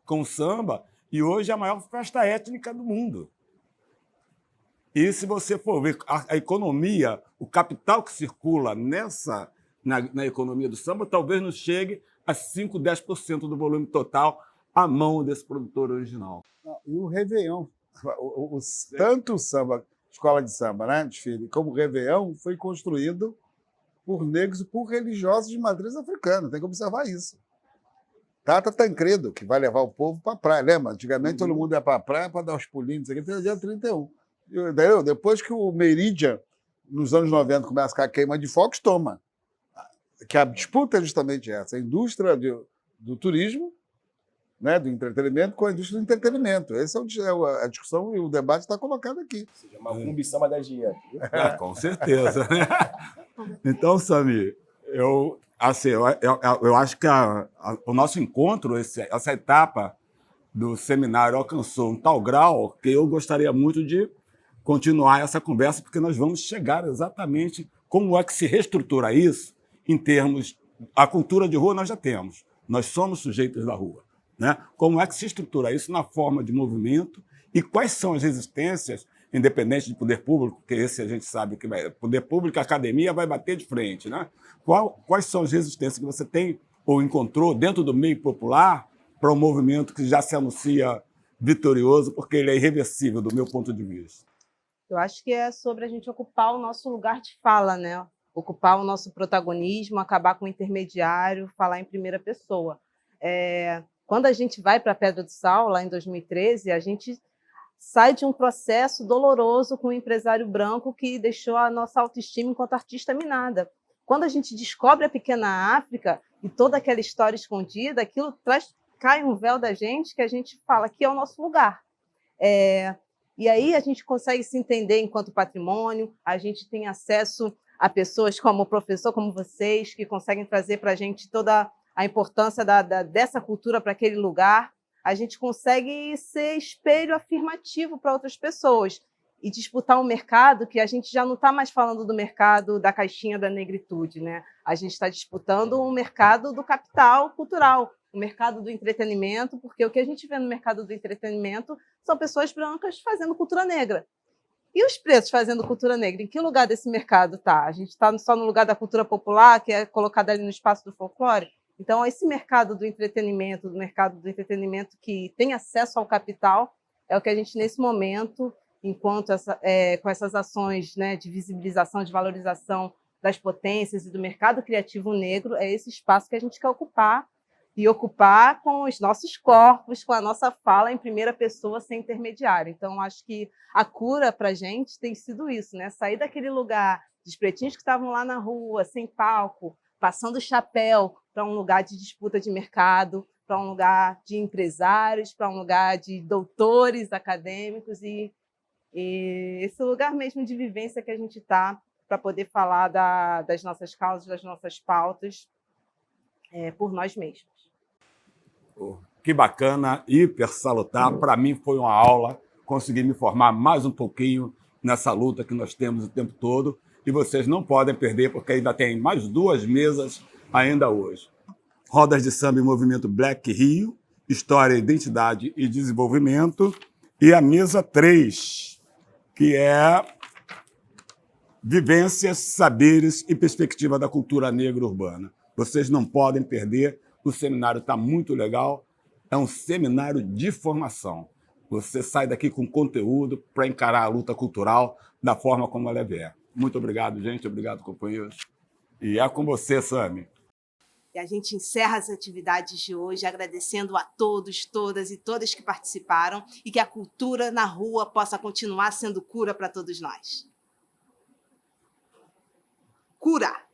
com o samba, e hoje é a maior festa étnica do mundo. E se você for ver a economia, o capital que circula na economia do samba, talvez não chegue a 5%, 10% do volume total à mão desse produtor original. E o Réveillon, tanto o samba, escola de samba, né, desfile, como o Réveillon, foi construído por negros e por religiosos de matriz africana. Tem que observar isso. Tata Tancredo, que vai levar o povo para a praia. Lembra? Antigamente todo mundo ia para a praia para dar os pulinhos. Isso aqui tem o dia 31. Entendeu? Depois que o Meridian, nos anos 90, começa a ficar queima de focos, toma. Que a disputa é justamente essa. A indústria do turismo, né, do entretenimento, com a indústria do entretenimento. Essa é a discussão e o debate está colocado aqui. Ou seja, uma samba da dinheiro. Com certeza. Então, Sami, eu acho que o nosso encontro, essa etapa do seminário alcançou um tal grau que eu gostaria muito de continuar essa conversa, porque nós vamos chegar exatamente como é que se reestrutura isso em termos... A cultura de rua nós já temos, nós somos sujeitos da rua, né? Como é que se estrutura isso na forma de movimento e quais são as resistências, independente de poder público, que esse a gente sabe que vai... Poder público, a academia vai bater de frente, né? Quais são as resistências que você tem ou encontrou dentro do meio popular para um movimento que já se anuncia vitorioso, porque ele é irreversível, do meu ponto de vista? Eu acho que é sobre a gente ocupar o nosso lugar de fala, né? Ocupar o nosso protagonismo, acabar com o intermediário, falar em primeira pessoa. Quando a gente vai para a Pedra do Sal, lá em 2013, a gente sai de um processo doloroso com um empresário branco que deixou a nossa autoestima enquanto artista minada. Quando a gente descobre a Pequena África e toda aquela história escondida, aquilo cai um véu da gente que a gente fala que é o nosso lugar. E aí a gente consegue se entender enquanto patrimônio, a gente tem acesso a pessoas como o professor, como vocês, que conseguem trazer para a gente toda a importância dessa cultura para aquele lugar. A gente consegue ser espelho afirmativo para outras pessoas e disputar um mercado que a gente já não está mais falando do mercado da caixinha da negritude, né? A gente está disputando um mercado do capital cultural, o mercado do entretenimento, porque o que a gente vê no mercado do entretenimento são pessoas brancas fazendo cultura negra. E os pretos fazendo cultura negra? Em que lugar desse mercado está? A gente está só no lugar da cultura popular, que é colocada ali no espaço do folclore? Então, esse mercado do entretenimento, que tem acesso ao capital, é o que a gente, nesse momento, enquanto com essas ações, né, de visibilização, de valorização das potências e do mercado criativo negro, é esse espaço que a gente quer ocupar, e ocupar com os nossos corpos, com a nossa fala em primeira pessoa, sem intermediário. Então, acho que a cura para a gente tem sido isso, né? Sair daquele lugar dos pretinhos que estavam lá na rua, sem palco, passando chapéu para um lugar de disputa de mercado, para um lugar de empresários, para um lugar de doutores acadêmicos e esse lugar mesmo de vivência que a gente está para poder falar das nossas causas, das nossas pautas. por nós mesmos. Que bacana, hiper salutar. Para mim foi uma aula, consegui me formar mais um pouquinho nessa luta que nós temos o tempo todo. E vocês não podem perder, porque ainda tem mais 2 mesas ainda hoje. Rodas de Samba e Movimento Black Rio, História, Identidade e Desenvolvimento. E a mesa 3, que é Vivências, Saberes e Perspectiva da Cultura Negra Urbana. Vocês não podem perder, o seminário está muito legal, é um seminário de formação. Você sai daqui com conteúdo para encarar a luta cultural da forma como ela vier. Muito obrigado, gente, obrigado, companheiros. E é com você, Sami. E a gente encerra as atividades de hoje agradecendo a todos, todas e todas que participaram e que a cultura na rua possa continuar sendo cura para todos nós. Cura!